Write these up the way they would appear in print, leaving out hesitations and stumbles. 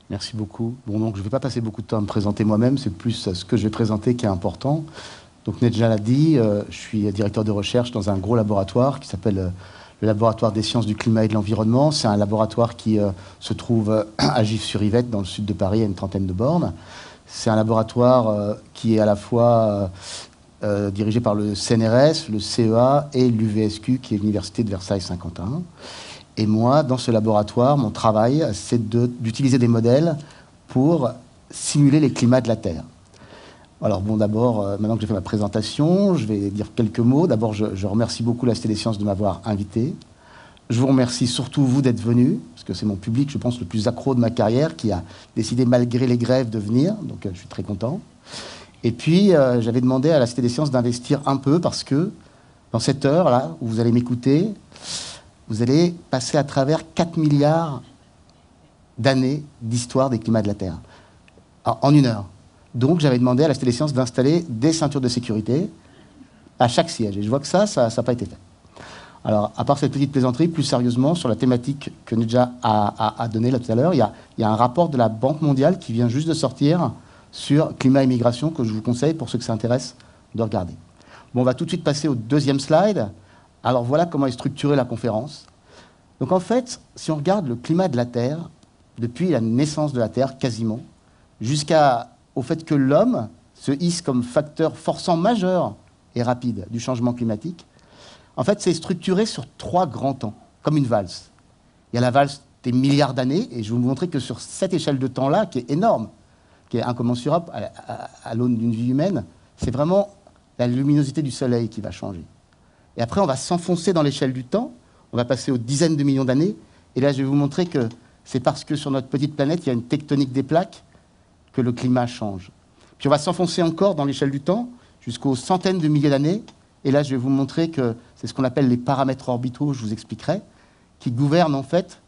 Merci beaucoup. Bon, donc je ne vais pas passer beaucoup de temps à me présenter moi-même, c'est plus ce que je vais présenter qui est important. Donc Nedja l'a dit, je suis directeur de recherche dans un gros laboratoire qui s'appelle le laboratoire des sciences du climat et de l'environnement. C'est un laboratoire qui se trouve à Gif-sur-Yvette, dans le sud de Paris, à une trentaine de bornes. C'est un laboratoire qui est à la fois dirigé par le CNRS, le CEA et l'UVSQ, qui est l'Université de Versailles-Saint-Quentin. Et moi, dans ce laboratoire, mon travail, c'est d'utiliser des modèles pour simuler les climats de la Terre. Alors bon, d'abord, maintenant que j'ai fait ma présentation, je vais dire quelques mots. D'abord, je remercie beaucoup la Cité des Sciences de m'avoir invité. Je vous remercie surtout, vous, d'être venus, parce que c'est mon public, je pense, le plus accro de ma carrière, qui a décidé, malgré les grèves, de venir. Donc, je suis très content. Et puis, j'avais demandé à la Cité des Sciences d'investir un peu, parce que dans cette heure-là, où vous allez m'écouter, vous allez passer à travers 4 milliards d'années d'histoire des climats de la Terre, en une heure. Donc, j'avais demandé à la Cité des Sciences d'installer des ceintures de sécurité à chaque siège. Et je vois que ça n'a pas été fait. Alors, à part cette petite plaisanterie, plus sérieusement, sur la thématique que Nedja a donnée là tout à l'heure, il y a un rapport de la Banque mondiale qui vient juste de sortir sur climat et migration que je vous conseille, pour ceux que ça intéresse, de regarder. Bon, on va tout de suite passer au deuxième slide. Alors, voilà comment est structurée la conférence. Donc, en fait, si on regarde le climat de la Terre, depuis la naissance de la Terre, quasiment, jusqu'au fait que l'homme se hisse comme facteur forçant majeur et rapide du changement climatique, en fait, c'est structuré sur 3 grands temps, comme une valse. Il y a la valse des milliards d'années, et je vais vous montrer que sur cette échelle de temps-là, qui est énorme, qui est incommensurable à l'aune d'une vie humaine, c'est vraiment la luminosité du Soleil qui va changer. Et après, on va s'enfoncer dans l'échelle du temps, on va passer aux dizaines de millions d'années, et là, je vais vous montrer que c'est parce que sur notre petite planète, il y a une tectonique des plaques que le climat change. Puis on va s'enfoncer encore dans l'échelle du temps, jusqu'aux centaines de milliers d'années, et là, je vais vous montrer que c'est ce qu'on appelle les paramètres orbitaux, je vous expliquerai, qui gouvernent en fait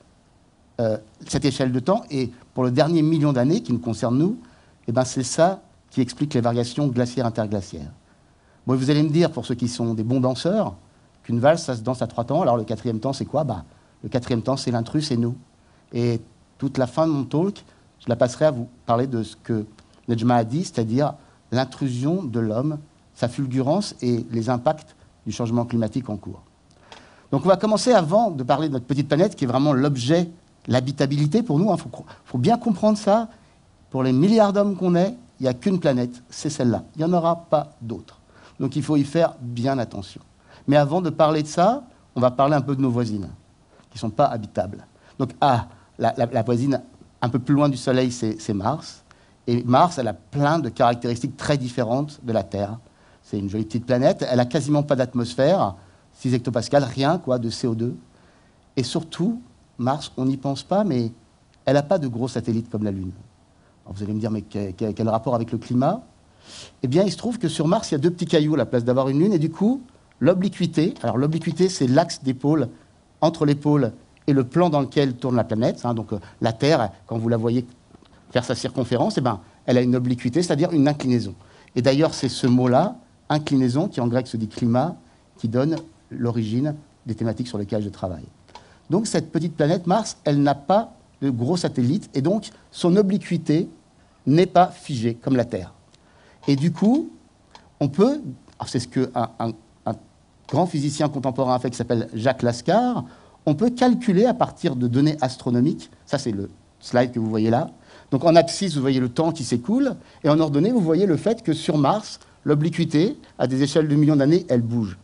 cette échelle de temps. Et pour le dernier million d'années qui nous concerne nous, eh ben, c'est ça qui explique les variations glaciaires interglaciaires. Bon, vous allez me dire, pour ceux qui sont des bons danseurs, qu'une valse, ça se danse à 3 temps. Alors le 4e temps, c'est quoi? Le 4e temps, c'est l'intrus, c'est nous. Et toute la fin de mon talk, je la passerai à vous parler de ce que Nedja a dit, c'est-à-dire l'intrusion de l'homme, sa fulgurance et les impacts du changement climatique en cours. Donc on va commencer, avant de parler de notre petite planète, qui est vraiment l'objet, l'habitabilité pour nous. Il faut bien comprendre ça. Pour les milliards d'hommes qu'on est, il n'y a qu'une planète, c'est celle-là. Il n'y en aura pas d'autres. Donc il faut y faire bien attention. Mais avant de parler de ça, on va parler un peu de nos voisines, qui ne sont pas habitables. Donc la voisine un peu plus loin du Soleil, c'est Mars. Et Mars, elle a plein de caractéristiques très différentes de la Terre. C'est une jolie petite planète. Elle n'a quasiment pas d'atmosphère, 6 hectopascales, rien quoi, de CO2. Et surtout, Mars, on n'y pense pas, mais elle n'a pas de gros satellites comme la Lune. Alors vous allez me dire, mais quel rapport avec le climat? Eh bien, il se trouve que sur Mars, il y a 2 petits cailloux à la place d'avoir une Lune. Et du coup, l'obliquité, alors l'obliquité, c'est l'axe des pôles, entre les pôles et le plan dans lequel tourne la planète. Donc la Terre, quand vous la voyez faire sa circonférence, eh ben, elle a une obliquité, c'est-à-dire une inclinaison. Et d'ailleurs, c'est ce mot-là, inclinaison, qui en grec se dit climat, qui donne l'origine des thématiques sur lesquelles je travaille. Donc cette petite planète Mars, elle n'a pas de gros satellites, et donc son obliquité n'est pas figée comme la Terre. Et du coup, on peut, c'est ce qu'un grand physicien contemporain a fait, qui s'appelle Jacques Lascar, on peut calculer à partir de données astronomiques, ça c'est le slide que vous voyez là. Donc en abscisse, vous voyez le temps qui s'écoule, et en ordonnée, vous voyez le fait que sur Mars, l'obliquité, à des échelles de millions d'années, elle bouge.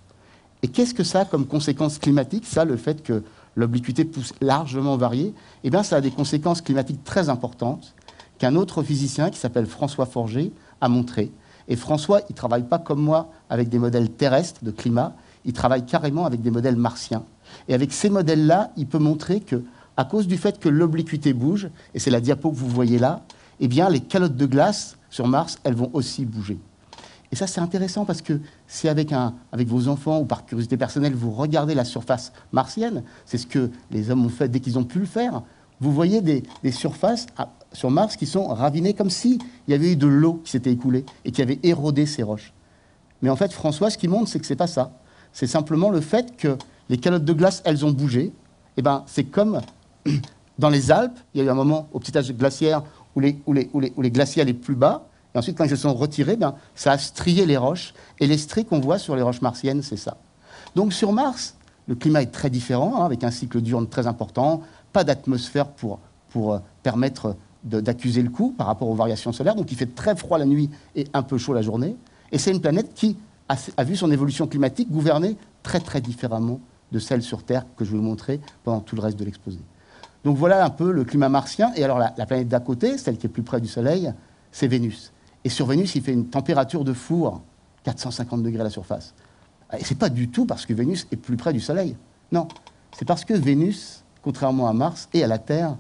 Et qu'est-ce que ça a comme conséquence climatique, ça, le fait que l'obliquité puisse largement varier? Eh bien, ça a des conséquences climatiques très importantes qu'un autre physicien, qui s'appelle François Forget, a montré. Et François, il ne travaille pas comme moi avec des modèles terrestres de climat, il travaille carrément avec des modèles martiens. Et avec ces modèles-là, il peut montrer que, à cause du fait que l'obliquité bouge, et c'est la diapo que vous voyez là, eh bien, les calottes de glace sur Mars, elles vont aussi bouger. Et ça, c'est intéressant parce que si avec vos enfants ou par curiosité personnelle, vous regardez la surface martienne, c'est ce que les hommes ont fait dès qu'ils ont pu le faire, vous voyez des surfaces sur Mars qui sont ravinées comme s'il y avait eu de l'eau qui s'était écoulée et qui avait érodé ces roches. Mais en fait, François, ce qu'il montre, c'est que ce n'est pas ça. C'est simplement le fait que les calottes de glace, elles ont bougé. Eh ben, c'est comme Dans les Alpes, il y a eu un moment au petit âge glaciaire où les glaciers allaient plus bas. Et ensuite, quand ils se sont retirés, ça a strié les roches. Et les stries qu'on voit sur les roches martiennes, c'est ça. Donc sur Mars, le climat est très différent, avec un cycle diurne très important, pas d'atmosphère pour permettre d'accuser le coup par rapport aux variations solaires. Donc il fait très froid la nuit et un peu chaud la journée. Et c'est une planète qui a vu son évolution climatique gouvernée très très différemment de celle sur Terre que je vais vous montrer pendant tout le reste de l'exposé. Donc voilà un peu le climat martien. Et alors la planète d'à côté, celle qui est plus près du Soleil, c'est Vénus. Et sur Vénus, il fait une température de four, 450 degrés à la surface. Et ce n'est pas du tout parce que Vénus est plus près du Soleil. Non, c'est parce que Vénus, contrairement à Mars et à la Terre,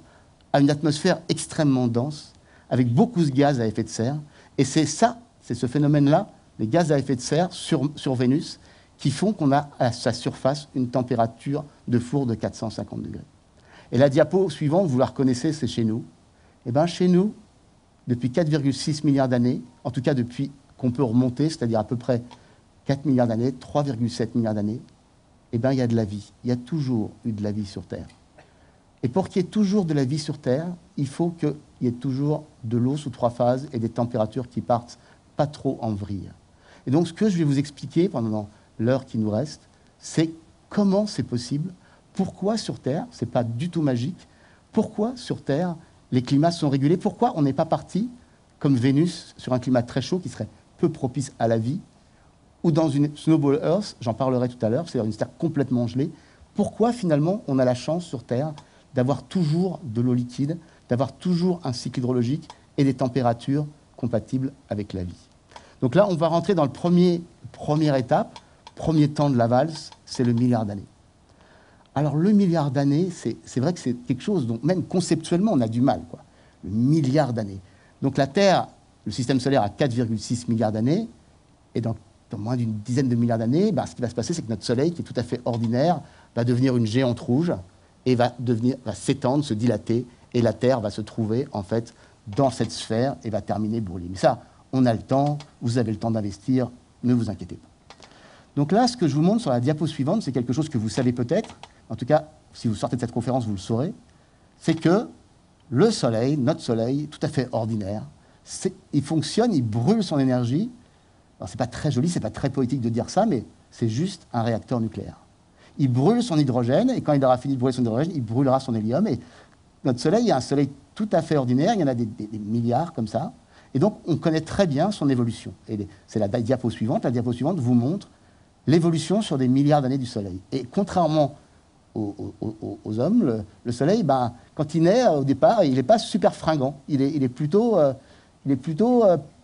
a une atmosphère extrêmement dense, avec beaucoup de gaz à effet de serre. Et c'est ce phénomène-là, les gaz à effet de serre sur Vénus, qui font qu'on a à sa surface une température de four de 450 degrés. Et la diapo suivante, vous la reconnaissez, c'est chez nous. Eh bien, chez nous, depuis 4,6 milliards d'années, en tout cas depuis qu'on peut remonter, c'est-à-dire à peu près 4 milliards d'années, 3,7 milliards d'années, eh bien, il y a de la vie. Il y a toujours eu de la vie sur Terre. Et pour qu'il y ait toujours de la vie sur Terre, il faut qu'il y ait toujours de l'eau sous 3 phases et des températures qui partent pas trop en vrille. Et donc, ce que je vais vous expliquer pendant l'heure qui nous reste, c'est comment c'est possible, pourquoi sur Terre, ce n'est pas du tout magique, pourquoi sur Terre les climats sont régulés, pourquoi on n'est pas parti, comme Vénus, sur un climat très chaud qui serait peu propice à la vie, ou dans une snowball Earth, j'en parlerai tout à l'heure, c'est-à-dire une Terre complètement gelée, pourquoi finalement on a la chance sur Terre d'avoir toujours de l'eau liquide, d'avoir toujours un cycle hydrologique et des températures compatibles avec la vie. Donc là, on va rentrer dans le première étape, premier temps de la valse, c'est le milliard d'années. Alors le milliard d'années, c'est vrai que c'est quelque chose dont même conceptuellement on a du mal, quoi. Le milliard d'années. Donc la Terre, le système solaire a 4,6 milliards d'années, et dans moins d'une dizaine de milliards d'années, ce qui va se passer, c'est que notre Soleil, qui est tout à fait ordinaire, va devenir une géante rouge et va s'étendre, se dilater, et la Terre va se trouver en fait dans cette sphère et va terminer brûlée. Mais ça, on a le temps, vous avez le temps d'investir, ne vous inquiétez pas. Donc là, ce que je vous montre sur la diapo suivante, c'est quelque chose que vous savez peut-être, en tout cas, si vous sortez de cette conférence, vous le saurez, c'est que le Soleil, notre Soleil, tout à fait ordinaire, il fonctionne, il brûle son énergie. Alors, c'est pas très joli, c'est pas très poétique de dire ça, mais c'est juste un réacteur nucléaire. Il brûle son hydrogène, et quand il aura fini de brûler son hydrogène, il brûlera son hélium. Et notre Soleil, il y a un Soleil tout à fait ordinaire, il y en a des milliards comme ça. Et donc, on connaît très bien son évolution. Et c'est la diapo suivante. La diapo suivante vous montre l'évolution sur des milliards d'années du Soleil. Et contrairement aux hommes, le Soleil, quand il naît, au départ, il n'est pas super fringant. Il est plutôt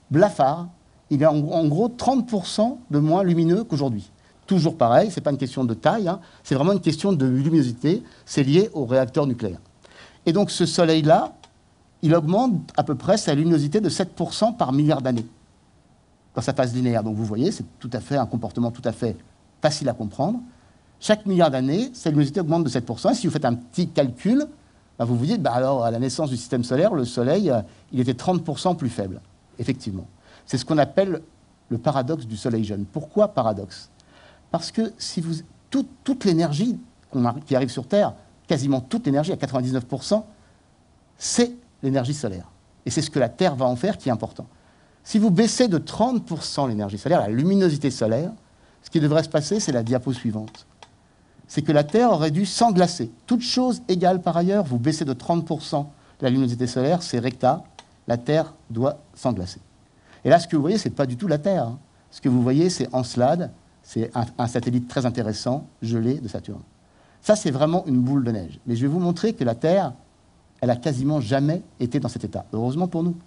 blafard. Il est en gros 30% de moins lumineux qu'aujourd'hui. Toujours pareil, ce n'est pas une question de taille, c'est vraiment une question de luminosité. C'est lié au réacteur nucléaire. Et donc ce Soleil-là, il augmente à peu près sa luminosité de 7% par milliard d'années dans sa phase linéaire. Donc vous voyez, c'est tout à fait un comportement tout à fait facile à comprendre. Chaque milliard d'années, sa luminosité augmente de 7%. Et si vous faites un petit calcul, vous vous dites, alors à la naissance du système solaire, le Soleil, il était 30% plus faible. Effectivement. C'est ce qu'on appelle le paradoxe du Soleil jeune. Pourquoi paradoxe? Parce que si toute l'énergie qui arrive sur Terre, quasiment toute l'énergie, à 99%, c'est l'énergie solaire. Et c'est ce que la Terre va en faire qui est important. Si vous baissez de 30% l'énergie solaire, la luminosité solaire, ce qui devrait se passer, c'est la diapo suivante. C'est que la Terre aurait dû s'englacer. Toute chose égale par ailleurs, vous baissez de 30% la luminosité solaire, c'est recta, la Terre doit s'englacer. Et là, ce que vous voyez, ce n'est pas du tout la Terre. Ce que vous voyez, c'est Encelade, c'est un satellite très intéressant, gelé de Saturne. Ça, c'est vraiment une boule de neige. Mais je vais vous montrer que la Terre, elle n'a quasiment jamais été dans cet état. Heureusement pour nous.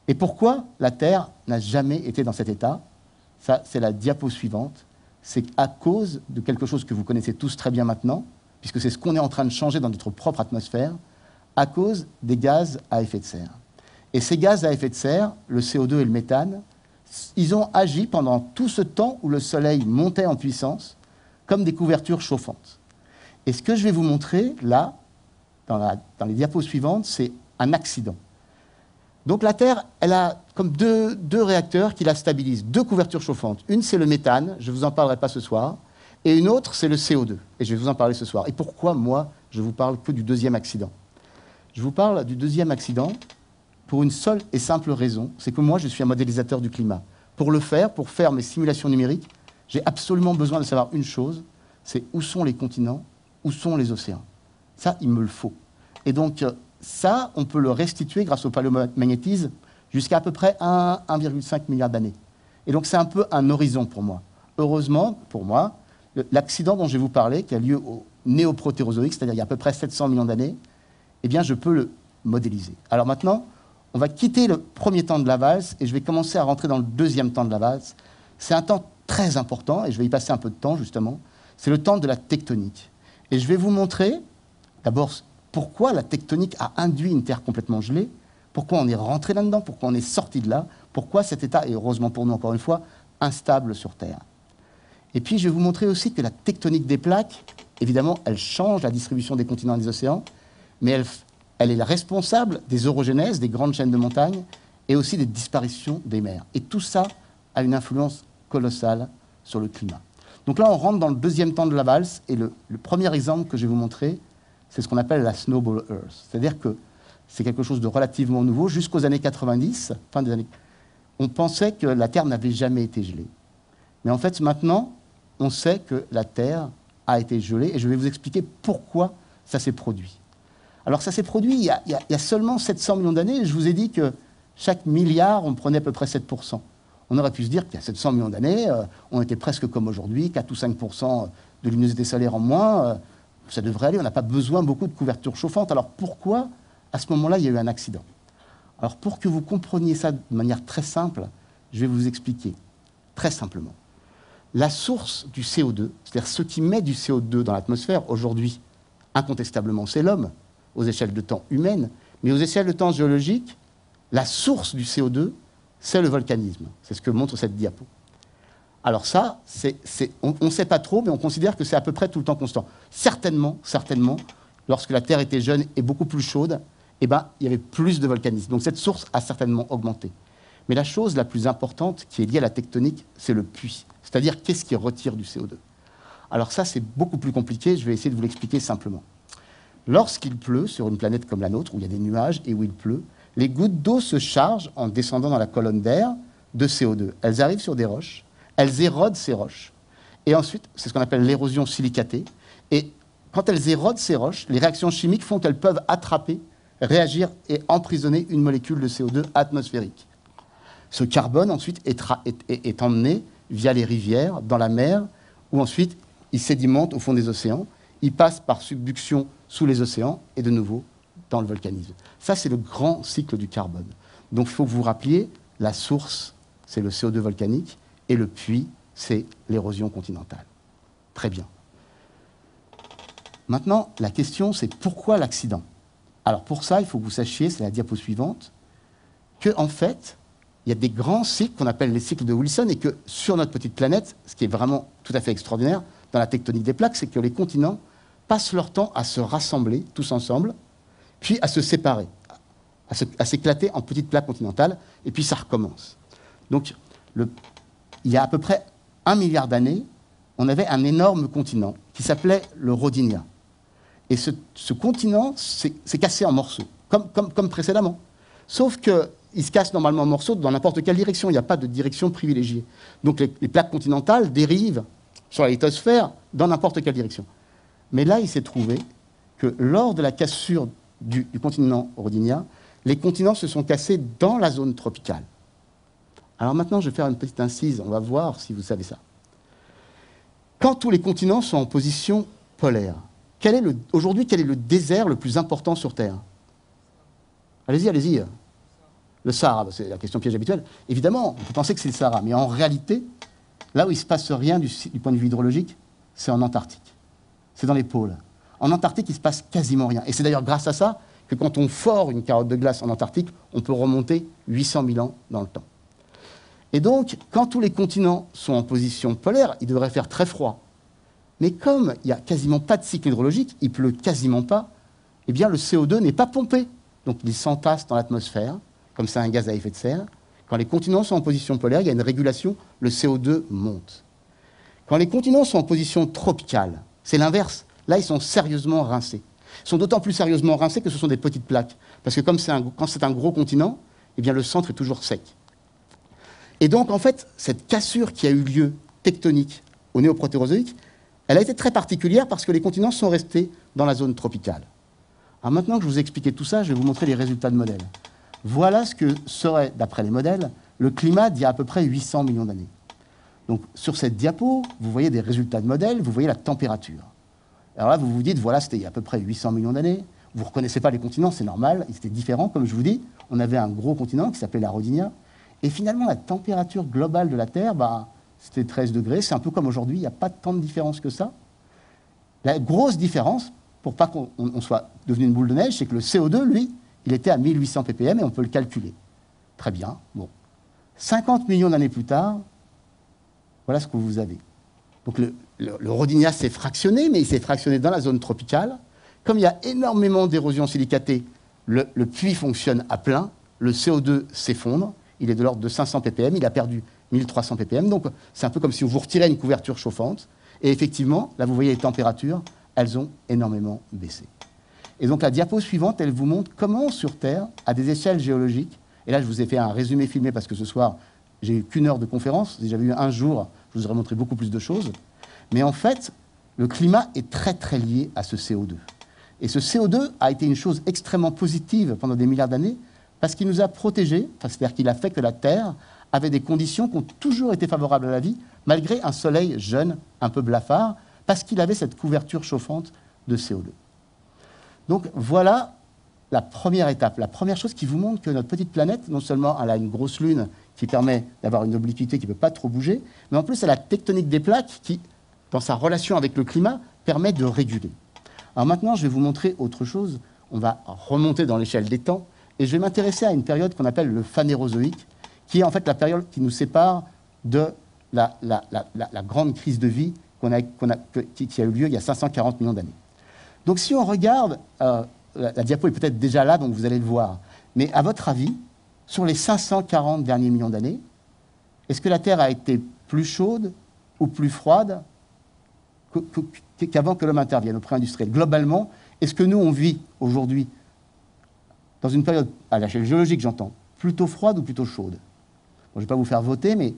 Et pourquoi la Terre n'a jamais été dans cet état? Ça, c'est la diapo suivante. C'est à cause de quelque chose que vous connaissez tous très bien maintenant, puisque c'est ce qu'on est en train de changer dans notre propre atmosphère, à cause des gaz à effet de serre. Et ces gaz à effet de serre, le CO2 et le méthane, ils ont agi pendant tout ce temps où le Soleil montait en puissance comme des couvertures chauffantes. Et ce que je vais vous montrer, là, dans les diapos suivantes, c'est un accident. Donc la Terre, elle a comme deux réacteurs qui la stabilisent, deux couvertures chauffantes. Une, c'est le méthane, je ne vous en parlerai pas ce soir, et une autre, c'est le CO2, et je vais vous en parler ce soir. Et pourquoi, moi, je vous parle que du deuxième accident? Je vous parle du deuxième accident pour une seule et simple raison, c'est que moi, je suis un modélisateur du climat. Pour le faire, pour faire mes simulations numériques, j'ai absolument besoin de savoir une chose, c'est où sont les continents, où sont les océans. Ça, il me le faut. Et donc, ça, on peut le restituer grâce au paléomagnétisme jusqu'à à peu près 1,5 milliard d'années. Et donc, c'est un peu un horizon pour moi. Heureusement, pour moi, l'accident dont je vais vous parler, qui a lieu au néoprotérozoïque, c'est-à-dire il y a à peu près 700 millions d'années, eh bien, je peux le modéliser. Alors maintenant, on va quitter le premier temps de la valse et je vais commencer à rentrer dans le deuxième temps de la valse. C'est un temps très important et je vais y passer un peu de temps, justement. C'est le temps de la tectonique. Et je vais vous montrer, d'abord, pourquoi la tectonique a induit une Terre complètement gelée, pourquoi on est rentré là-dedans, pourquoi on est sorti de là, pourquoi cet état est, heureusement pour nous encore une fois, instable sur Terre. Et puis je vais vous montrer aussi que la tectonique des plaques, évidemment, elle change la distribution des continents et des océans, mais elle est la responsable des orogénèses, des grandes chaînes de montagnes, et aussi des disparitions des mers. Et tout ça a une influence colossale sur le climat. Donc là, on rentre dans le deuxième temps de la valse, et le premier exemple que je vais vous montrer, c'est ce qu'on appelle la Snowball Earth. C'est-à-dire que c'est quelque chose de relativement nouveau. Jusqu'aux années 90, fin des années, on pensait que la Terre n'avait jamais été gelée. Mais en fait, maintenant, on sait que la Terre a été gelée, et je vais vous expliquer pourquoi ça s'est produit. Alors ça s'est produit il y a seulement 700 millions d'années, et je vous ai dit que chaque milliard, on prenait à peu près 7%. On aurait pu se dire qu'il y a 700 millions d'années, on était presque comme aujourd'hui, 4 ou 5% de luminosité solaire en moins, ça devrait aller, on n'a pas besoin beaucoup de couverture chauffante. Alors pourquoi, à ce moment-là, il y a eu un accident? Alors pour que vous compreniez ça de manière très simple, je vais vous expliquer, très simplement. La source du CO2, c'est-à-dire ce qui met du CO2 dans l'atmosphère, aujourd'hui, incontestablement, c'est l'homme, aux échelles de temps humaines, mais aux échelles de temps géologiques, la source du CO2, c'est le volcanisme. C'est ce que montre cette diapo. Alors ça, on ne sait pas trop, mais on considère que c'est à peu près tout le temps constant. Certainement, lorsque la Terre était jeune et beaucoup plus chaude, eh ben, il y avait plus de volcanisme. Donc cette source a certainement augmenté. Mais la chose la plus importante qui est liée à la tectonique, c'est le puits. C'est-à-dire, qu'est-ce qui retire du CO2? Alors ça, c'est beaucoup plus compliqué, je vais essayer de vous l'expliquer simplement. Lorsqu'il pleut sur une planète comme la nôtre, où il y a des nuages et où il pleut, les gouttes d'eau se chargent en descendant dans la colonne d'air de CO2. Elles arrivent sur des roches, elles érodent ces roches. Et ensuite, c'est ce qu'on appelle l'érosion silicatée. Et quand elles érodent ces roches, les réactions chimiques font qu'elles peuvent attraper, réagir et emprisonner une molécule de CO2 atmosphérique. Ce carbone, ensuite, est emmené via les rivières, dans la mer, où ensuite, il sédimente au fond des océans. Il passe par subduction sous les océans et de nouveau dans le volcanisme. Ça, c'est le grand cycle du carbone. Donc, il faut que vous vous rappeliez, la source, c'est le CO2 volcanique, et le puits, c'est l'érosion continentale. Très bien. Maintenant, la question, c'est pourquoi l'accident? Alors, pour ça, il faut que vous sachiez, c'est la diapo suivante, qu'en fait, il y a des grands cycles qu'on appelle les cycles de Wilson, et que sur notre petite planète, ce qui est vraiment tout à fait extraordinaire dans la tectonique des plaques, c'est que les continents passent leur temps à se rassembler tous ensemble, puis à se séparer, à s'éclater en petites plaques continentales, et puis ça recommence. Donc, il y a à peu près 1 milliard d'années, on avait un énorme continent qui s'appelait le Rodinia. Et ce continent s'est cassé en morceaux, comme précédemment. Sauf qu'il se casse normalement en morceaux dans n'importe quelle direction, il n'y a pas de direction privilégiée. Donc les plaques continentales dérivent sur la lithosphère dans n'importe quelle direction. Mais là, il s'est trouvé que lors de la cassure du continent rhodinien, les continents se sont cassés dans la zone tropicale. Alors maintenant, je vais faire une petite incise, on va voir si vous savez ça. Quand tous les continents sont en position polaire, aujourd'hui, quel est le désert le plus important sur Terre? Allez-y, allez-y. Le Sahara, c'est la question piège habituelle. Évidemment, on peut penser que c'est le Sahara, mais en réalité, là où il ne se passe rien du point de vue hydrologique, c'est en Antarctique. C'est dans les pôles. En Antarctique, il ne se passe quasiment rien. Et c'est d'ailleurs grâce à ça que quand on fore une carotte de glace en Antarctique, on peut remonter 800 000 ans dans le temps. Et donc, quand tous les continents sont en position polaire, il devrait faire très froid. Mais comme il n'y a quasiment pas de cycle hydrologique, il ne pleut quasiment pas, eh bien le CO2 n'est pas pompé. Donc il s'entasse dans l'atmosphère, comme c'est un gaz à effet de serre. Quand les continents sont en position polaire, il y a une régulation, le CO2 monte. Quand les continents sont en position tropicale, c'est l'inverse. Là, ils sont sérieusement rincés. sont d'autant plus sérieusement rincés que ce sont des petites plaques. Parce que quand c'est un gros continent, eh bien, le centre est toujours sec. Et donc, en fait, cette cassure qui a eu lieu tectonique au néoprotérozoïque, elle a été très particulière parce que les continents sont restés dans la zone tropicale. Alors maintenant que je vous ai expliqué tout ça, je vais vous montrer les résultats de modèles. Voilà ce que serait, d'après les modèles, le climat d'il y a à peu près 800 millions d'années. Donc, sur cette diapo, vous voyez des résultats de modèles, vous voyez la température. Alors là, vous vous dites, voilà, c'était il y a à peu près 800 millions d'années. Vous ne reconnaissez pas les continents, c'est normal, ils étaient différents, comme je vous dis. On avait un gros continent qui s'appelait la Rodinia. Et finalement, la température globale de la Terre, c'était 13 degrés. C'est un peu comme aujourd'hui, il n'y a pas tant de différence que ça. La grosse différence, pour pas qu'on soit devenu une boule de neige, c'est que le CO2, lui, il était à 1800 ppm et on peut le calculer. Très bien. Bon. 50 millions d'années plus tard, voilà ce que vous avez. Donc le Rodinia s'est fractionné, mais il s'est fractionné dans la zone tropicale. Comme il y a énormément d'érosion silicatée, le puits fonctionne à plein, le CO2 s'effondre, il est de l'ordre de 500 ppm, il a perdu 1300 ppm, donc c'est un peu comme si vous retirez une couverture chauffante, et effectivement, là vous voyez les températures, elles ont énormément baissé. Et donc la diapo suivante, elle vous montre comment sur Terre, à des échelles géologiques, et là je vous ai fait un résumé filmé parce que ce soir, j'ai eu qu'une heure de conférence, si j'avais eu un jour, je vous aurais montré beaucoup plus de choses, mais en fait, le climat est très très lié à ce CO2. Et ce CO2 a été une chose extrêmement positive pendant des milliards d'années parce qu'il nous a protégés, c'est-à-dire qu'il a fait que la Terre avait des conditions qui ont toujours été favorables à la vie, malgré un soleil jeune, un peu blafard, parce qu'il avait cette couverture chauffante de CO2. Donc voilà la première étape, la première chose qui vous montre que notre petite planète, non seulement elle a une grosse lune qui permet d'avoir une obliquité qui ne peut pas trop bouger, mais en plus elle a la tectonique des plaques qui, dans sa relation avec le climat, permet de réguler. Alors maintenant, je vais vous montrer autre chose. On va remonter dans l'échelle des temps et je vais m'intéresser à une période qu'on appelle le phanérozoïque, qui est en fait la période qui nous sépare de la grande crise de vie qui a eu lieu il y a 540 millions d'années. Donc si on regarde, la diapo est peut-être déjà là, donc vous allez le voir, mais à votre avis, sur les 540 derniers millions d'années, est-ce que la Terre a été plus chaude ou plus froide qu'avant que l'homme intervienne, au pré-industriel? Globalement, est-ce que nous, on vit aujourd'hui, dans une période, à l'échelle géologique j'entends, plutôt froide ou plutôt chaude? Bon, je ne vais pas vous faire voter, mais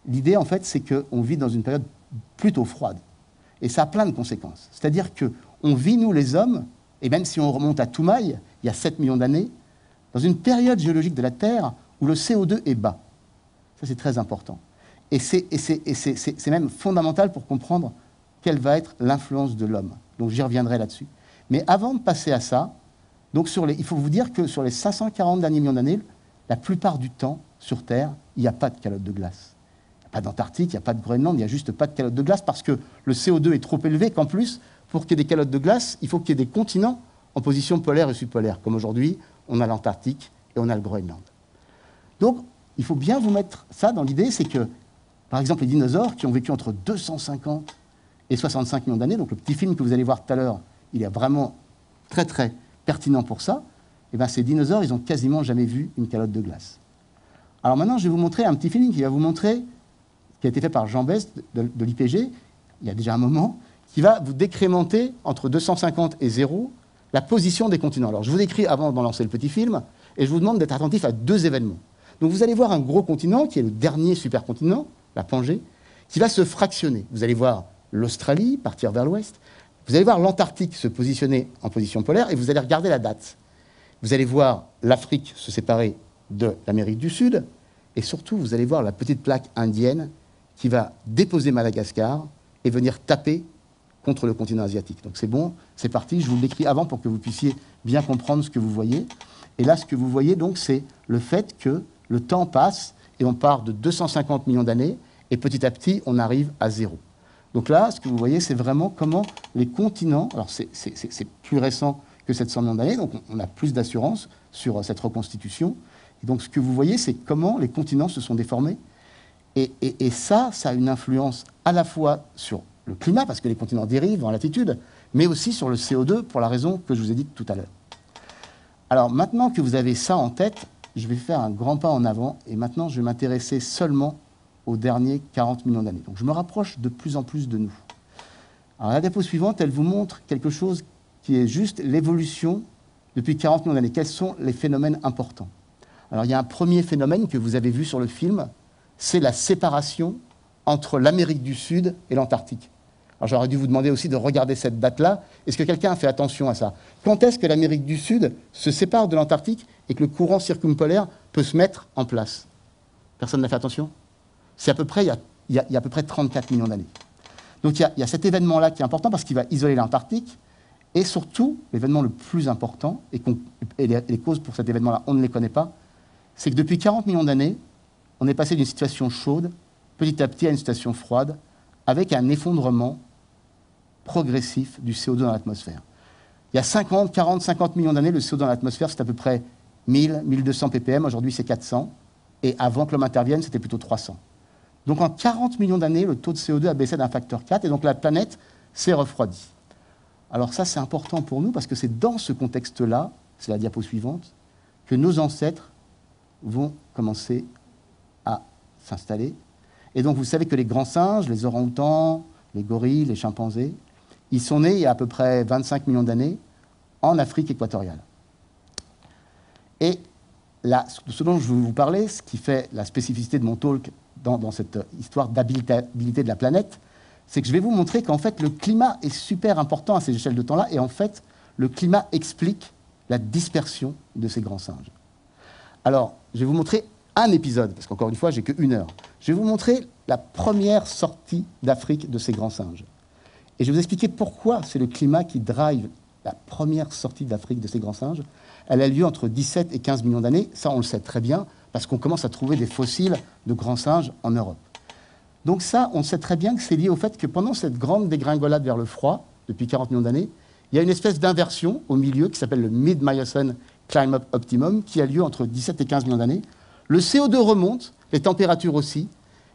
l'idée, en fait, c'est qu'on vit dans une période plutôt froide. Et ça a plein de conséquences. C'est-à-dire qu'on vit, nous, les hommes, et même si on remonte à Toumaï, il y a 7 millions d'années, dans une période géologique de la Terre où le CO2 est bas. Ça, c'est très important. Et c'est même fondamental pour comprendre quelle va être l'influence de l'homme. Donc j'y reviendrai là-dessus. Mais avant de passer à ça, donc il faut vous dire que sur les 540 derniers millions d'années, la plupart du temps, sur Terre, il n'y a pas de calotte de glace. Il n'y a pas d'Antarctique, il n'y a pas de Groenland, il n'y a juste pas de calotte de glace parce que le CO2 est trop élevé qu'en plus, pour qu'il y ait des calottes de glace, il faut qu'il y ait des continents en position polaire et subpolaire. Comme aujourd'hui, on a l'Antarctique et on a le Groenland. Donc, il faut bien vous mettre ça dans l'idée, c'est que, par exemple, les dinosaures qui ont vécu entre 250 et 65 millions d'années, donc le petit film que vous allez voir tout à l'heure, il est vraiment très très pertinent pour ça, et bien ces dinosaures, ils n'ont quasiment jamais vu une calotte de glace. Alors maintenant, je vais vous montrer un petit film qui va vous montrer, qui a été fait par Jean Best de l'IPG, il y a déjà un moment, qui va vous décrémenter entre 250 et 0 la position des continents. Alors je vous décris avant d'en lancer le petit film, et je vous demande d'être attentif à deux événements. Donc vous allez voir un gros continent, qui est le dernier supercontinent, la Pangée, qui va se fractionner. Vous allez voir l'Australie partir vers l'ouest, vous allez voir l'Antarctique se positionner en position polaire, et vous allez regarder la date. Vous allez voir l'Afrique se séparer de l'Amérique du Sud, et surtout, vous allez voir la petite plaque indienne qui va déposer Madagascar et venir taper contre le continent asiatique. Donc c'est bon, c'est parti, je vous le décris avant pour que vous puissiez bien comprendre ce que vous voyez. Et là, ce que vous voyez, donc, c'est le fait que le temps passe et on part de 250 millions d'années et petit à petit, on arrive à 0. Donc là, ce que vous voyez, c'est vraiment comment les continents, alors c'est plus récent que 700 millions d'années, donc on a plus d'assurance sur cette reconstitution. Et donc ce que vous voyez, c'est comment les continents se sont déformés. Et ça a une influence à la fois sur le climat, parce que les continents dérivent en latitude, mais aussi sur le CO2, pour la raison que je vous ai dite tout à l'heure. Alors maintenant que vous avez ça en tête, je vais faire un grand pas en avant, et maintenant je vais m'intéresser seulement aux derniers 40 millions d'années. Donc je me rapproche de plus en plus de nous. Alors la diapo suivante, elle vous montre quelque chose qui est juste l'évolution depuis 40 millions d'années. Quels sont les phénomènes importants? Alors, il y a un premier phénomène que vous avez vu sur le film, c'est la séparation entre l'Amérique du Sud et l'Antarctique. Alors, j'aurais dû vous demander aussi de regarder cette date-là. Est-ce que quelqu'un a fait attention à ça? Quand est-ce que l'Amérique du Sud se sépare de l'Antarctique et que le courant circumpolaire peut se mettre en place? Personne n'a fait attention? C'est à peu près, il y a à peu près 34 millions d'années. Donc, il y a cet événement-là qui est important parce qu'il va isoler l'Antarctique. Et surtout, l'événement le plus important, et les causes pour cet événement-là, on ne les connaît pas, c'est que depuis 40 millions d'années, on est passé d'une situation chaude, petit à petit, à une situation froide, avec un effondrement progressif du CO2 dans l'atmosphère. Il y a 50, 40, 50 millions d'années, le CO2 dans l'atmosphère, c'est à peu près 1000, 1200 ppm. Aujourd'hui, c'est 400. Et avant que l'homme intervienne, c'était plutôt 300. Donc en 40 millions d'années, le taux de CO2 a baissé d'un facteur 4, et donc la planète s'est refroidie. Alors ça, c'est important pour nous, parce que c'est dans ce contexte-là, c'est la diapo suivante, que nos ancêtres vont commencer à s'installer. Et donc vous savez que les grands singes, les orang-outans, les gorilles, les chimpanzés, ils sont nés il y a à peu près 25 millions d'années en Afrique équatoriale. Et là, ce dont je veux vous parler, ce qui fait la spécificité de mon talk dans cette histoire d'habitabilité de la planète, c'est que je vais vous montrer qu'en fait, le climat est super important à ces échelles de temps-là, et en fait, le climat explique la dispersion de ces grands singes. Alors, je vais vous montrer un épisode, parce qu'encore une fois, j'ai que 1 heure. Je vais vous montrer la première sortie d'Afrique de ces grands singes. Et je vais vous expliquer pourquoi c'est le climat qui drive la première sortie d'Afrique de ces grands singes. Elle a lieu entre 17 et 15 millions d'années. Ça, on le sait très bien, parce qu'on commence à trouver des fossiles de grands singes en Europe. Donc ça, on sait très bien que c'est lié au fait que pendant cette grande dégringolade vers le froid, depuis 40 millions d'années, il y a une espèce d'inversion au milieu qui s'appelle le Mid-Miocene Climate Optimum, qui a lieu entre 17 et 15 millions d'années. Le CO2 remonte, les températures aussi,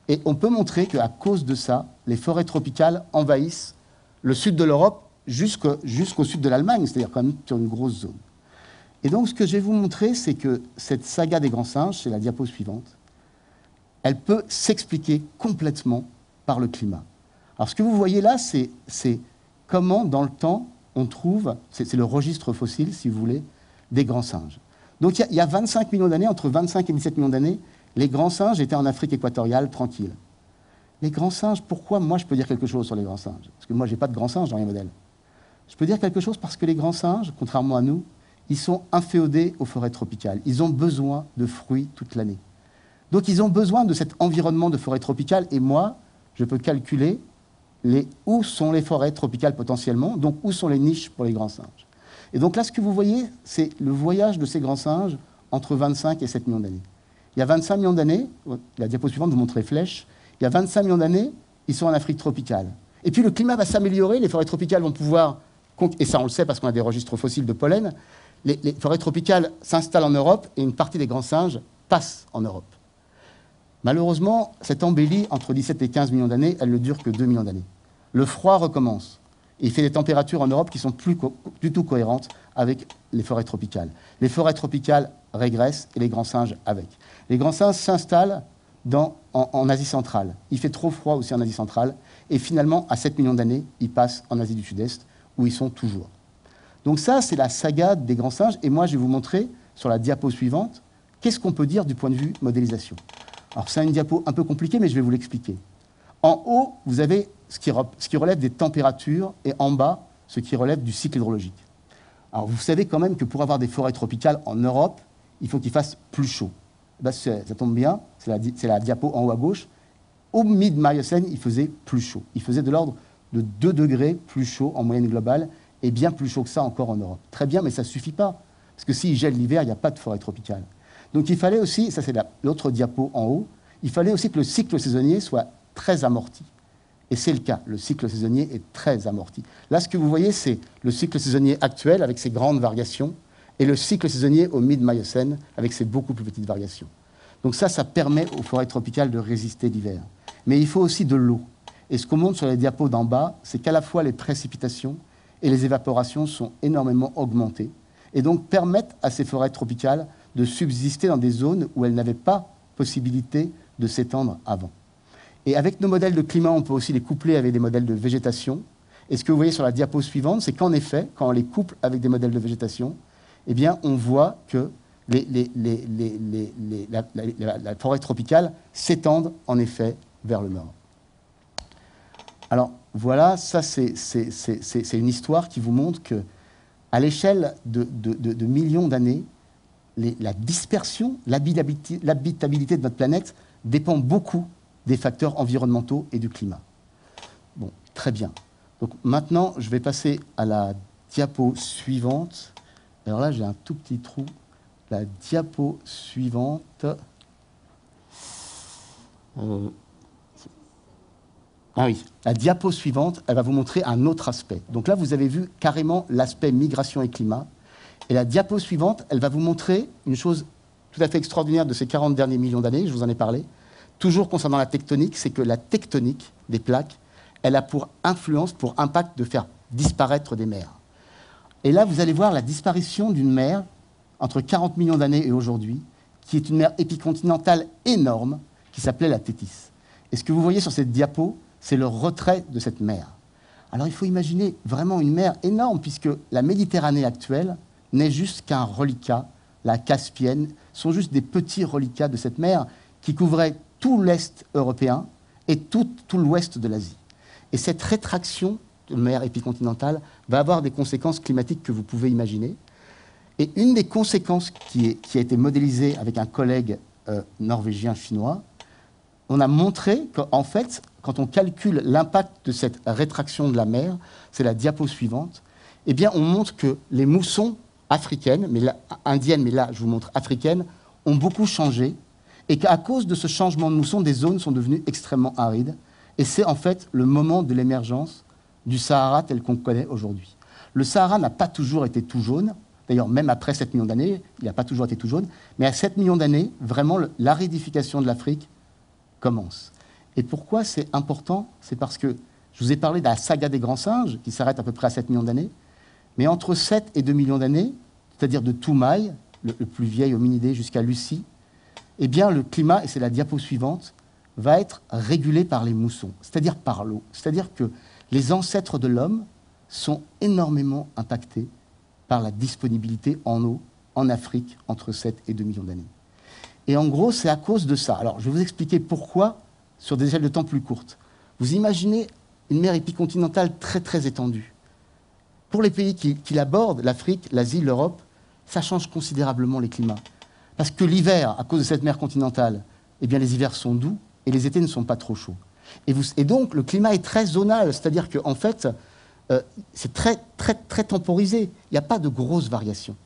et on peut montrer qu'à cause de ça, les forêts tropicales envahissent le sud de l'Europe jusqu'au sud de l'Allemagne, c'est-à-dire quand même sur une grosse zone. Et donc ce que je vais vous montrer, c'est que cette saga des grands singes, c'est la diapo suivante, elle peut s'expliquer complètement par le climat. Alors ce que vous voyez là, c'est comment dans le temps on trouve, c'est le registre fossile, si vous voulez, des grands singes. Donc il y a 25 millions d'années, entre 25 et 17 millions d'années, les grands singes étaient en Afrique équatoriale, tranquilles. Les grands singes, pourquoi moi je peux dire quelque chose sur les grands singes? Parce que moi, je n'ai pas de grands singes dans mes modèles. Je peux dire quelque chose parce que les grands singes, contrairement à nous, ils sont inféodés aux forêts tropicales. Ils ont besoin de fruits toute l'année. Donc ils ont besoin de cet environnement de forêt tropicale. Et moi, je peux calculer où sont les forêts tropicales potentiellement, donc où sont les niches pour les grands singes. Et donc là, ce que vous voyez, c'est le voyage de ces grands singes entre 25 et 7 millions d'années. Il y a 25 millions d'années, la diapo suivante vous montre les flèches, il y a 25 millions d'années, ils sont en Afrique tropicale. Et puis le climat va s'améliorer, les forêts tropicales vont pouvoir, et ça on le sait parce qu'on a des registres fossiles de pollen, les forêts tropicales s'installent en Europe et une partie des grands singes passe en Europe. Malheureusement, cette embellie entre 17 et 15 millions d'années, elle ne dure que 2 millions d'années. Le froid recommence. Et il fait des températures en Europe qui sont plus du tout cohérentes avec les forêts tropicales. Les forêts tropicales régressent et les grands singes avec. Les grands singes s'installent en Asie centrale. Il fait trop froid aussi en Asie centrale. Et finalement, à 7 millions d'années, ils passent en Asie du Sud-Est, où ils sont toujours. Donc ça, c'est la saga des grands singes. Et moi, je vais vous montrer, sur la diapo suivante, qu'est-ce qu'on peut dire du point de vue modélisation. Alors, c'est une diapo un peu compliquée, mais je vais vous l'expliquer. En haut, vous avez ce qui relève des températures, et en bas, ce qui relève du cycle hydrologique. Alors, vous savez quand même que pour avoir des forêts tropicales en Europe, il faut qu'il fasse plus chaud. Ben, ça tombe bien, c'est la diapo en haut à gauche. Au Mid-Miocène, il faisait plus chaud. Il faisait de l'ordre de 2 degrés plus chaud en moyenne globale, et bien plus chaud que ça encore en Europe. Très bien, mais ça ne suffit pas. Parce que s'il gèle l'hiver, il n'y a pas de forêt tropicale. Donc il fallait aussi, ça c'est l'autre diapo en haut, il fallait aussi que le cycle saisonnier soit très amorti. Et c'est le cas, le cycle saisonnier est très amorti. Là, ce que vous voyez, c'est le cycle saisonnier actuel avec ses grandes variations, et le cycle saisonnier au Mid-Miocène avec ses beaucoup plus petites variations. Donc ça permet aux forêts tropicales de résister l'hiver. Mais il faut aussi de l'eau. Et ce qu'on montre sur les diapos d'en bas, c'est qu'à la fois les précipitations et les évaporations sont énormément augmentées, et donc permettent à ces forêts tropicales de subsister dans des zones où elles n'avaient pas possibilité de s'étendre avant. Et avec nos modèles de climat, on peut aussi les coupler avec des modèles de végétation. Et ce que vous voyez sur la diapo suivante, c'est qu'en effet, quand on les couple avec des modèles de végétation, eh bien, on voit que la forêt tropicale s'étend en effet vers le nord. Alors voilà, ça c'est une histoire qui vous montre que, à l'échelle de millions d'années, la dispersion, l'habitabilité de notre planète dépend beaucoup des facteurs environnementaux et du climat. Bon, très bien. Donc maintenant, je vais passer à la diapo suivante. Alors là, j'ai un tout petit trou. La diapo suivante. Ah oui, la diapo suivante, elle va vous montrer un autre aspect. Donc là, vous avez vu carrément l'aspect migration et climat. Et la diapo suivante, elle va vous montrer une chose tout à fait extraordinaire de ces 40 derniers millions d'années, je vous en ai parlé, toujours concernant la tectonique, c'est que la tectonique des plaques, elle a pour influence, pour impact de faire disparaître des mers. Et là, vous allez voir la disparition d'une mer entre 40 millions d'années et aujourd'hui, qui est une mer épicontinentale énorme, qui s'appelait la Thétis. Et ce que vous voyez sur cette diapo, c'est le retrait de cette mer. Alors il faut imaginer vraiment une mer énorme, puisque la Méditerranée actuelle n'est juste qu'un reliquat, la Caspienne, sont juste des petits reliquats de cette mer qui couvraient tout l'Est européen et tout l'Ouest de l'Asie. Et cette rétraction de mer épicontinentale va avoir des conséquences climatiques que vous pouvez imaginer. Et une des conséquences qui a été modélisée avec un collègue norvégien-chinois, on a montré qu'en fait, quand on calcule l'impact de cette rétraction de la mer, c'est la diapo suivante, eh bien, on montre que les moussons africaines, indiennes, mais là, je vous montre africaines, ont beaucoup changé, et qu'à cause de ce changement de mousson, des zones sont devenues extrêmement arides, et c'est en fait le moment de l'émergence du Sahara tel qu'on le connaît aujourd'hui. Le Sahara n'a pas toujours été tout jaune, d'ailleurs, même après 7 millions d'années, il n'a pas toujours été tout jaune, mais à 7 millions d'années, vraiment, l'aridification de l'Afrique commence. Et pourquoi c'est important? C'est parce que je vous ai parlé de la saga des grands singes, qui s'arrête à peu près à 7 millions d'années, mais entre 7 et 2 millions d'années, c'est-à-dire de Toumaï, le plus vieil hominidé, jusqu'à Lucie, eh bien, le climat, et c'est la diapo suivante, va être régulé par les moussons, c'est-à-dire par l'eau. C'est-à-dire que les ancêtres de l'homme sont énormément impactés par la disponibilité en eau en Afrique entre 7 et 2 millions d'années. Et en gros, c'est à cause de ça. Alors, je vais vous expliquer pourquoi sur des échelles de temps plus courtes. Vous imaginez une mer épicontinentale très, très étendue. Pour les pays qui l'abordent, l'Afrique, l'Asie, l'Europe, ça change considérablement les climats. Parce que l'hiver, à cause de cette mer continentale, eh bien, les hivers sont doux et les étés ne sont pas trop chauds. Et donc, le climat est très zonal, c'est-à-dire qu'en fait, c'est très, très, très temporisé. Il n'y a pas de grosses variations.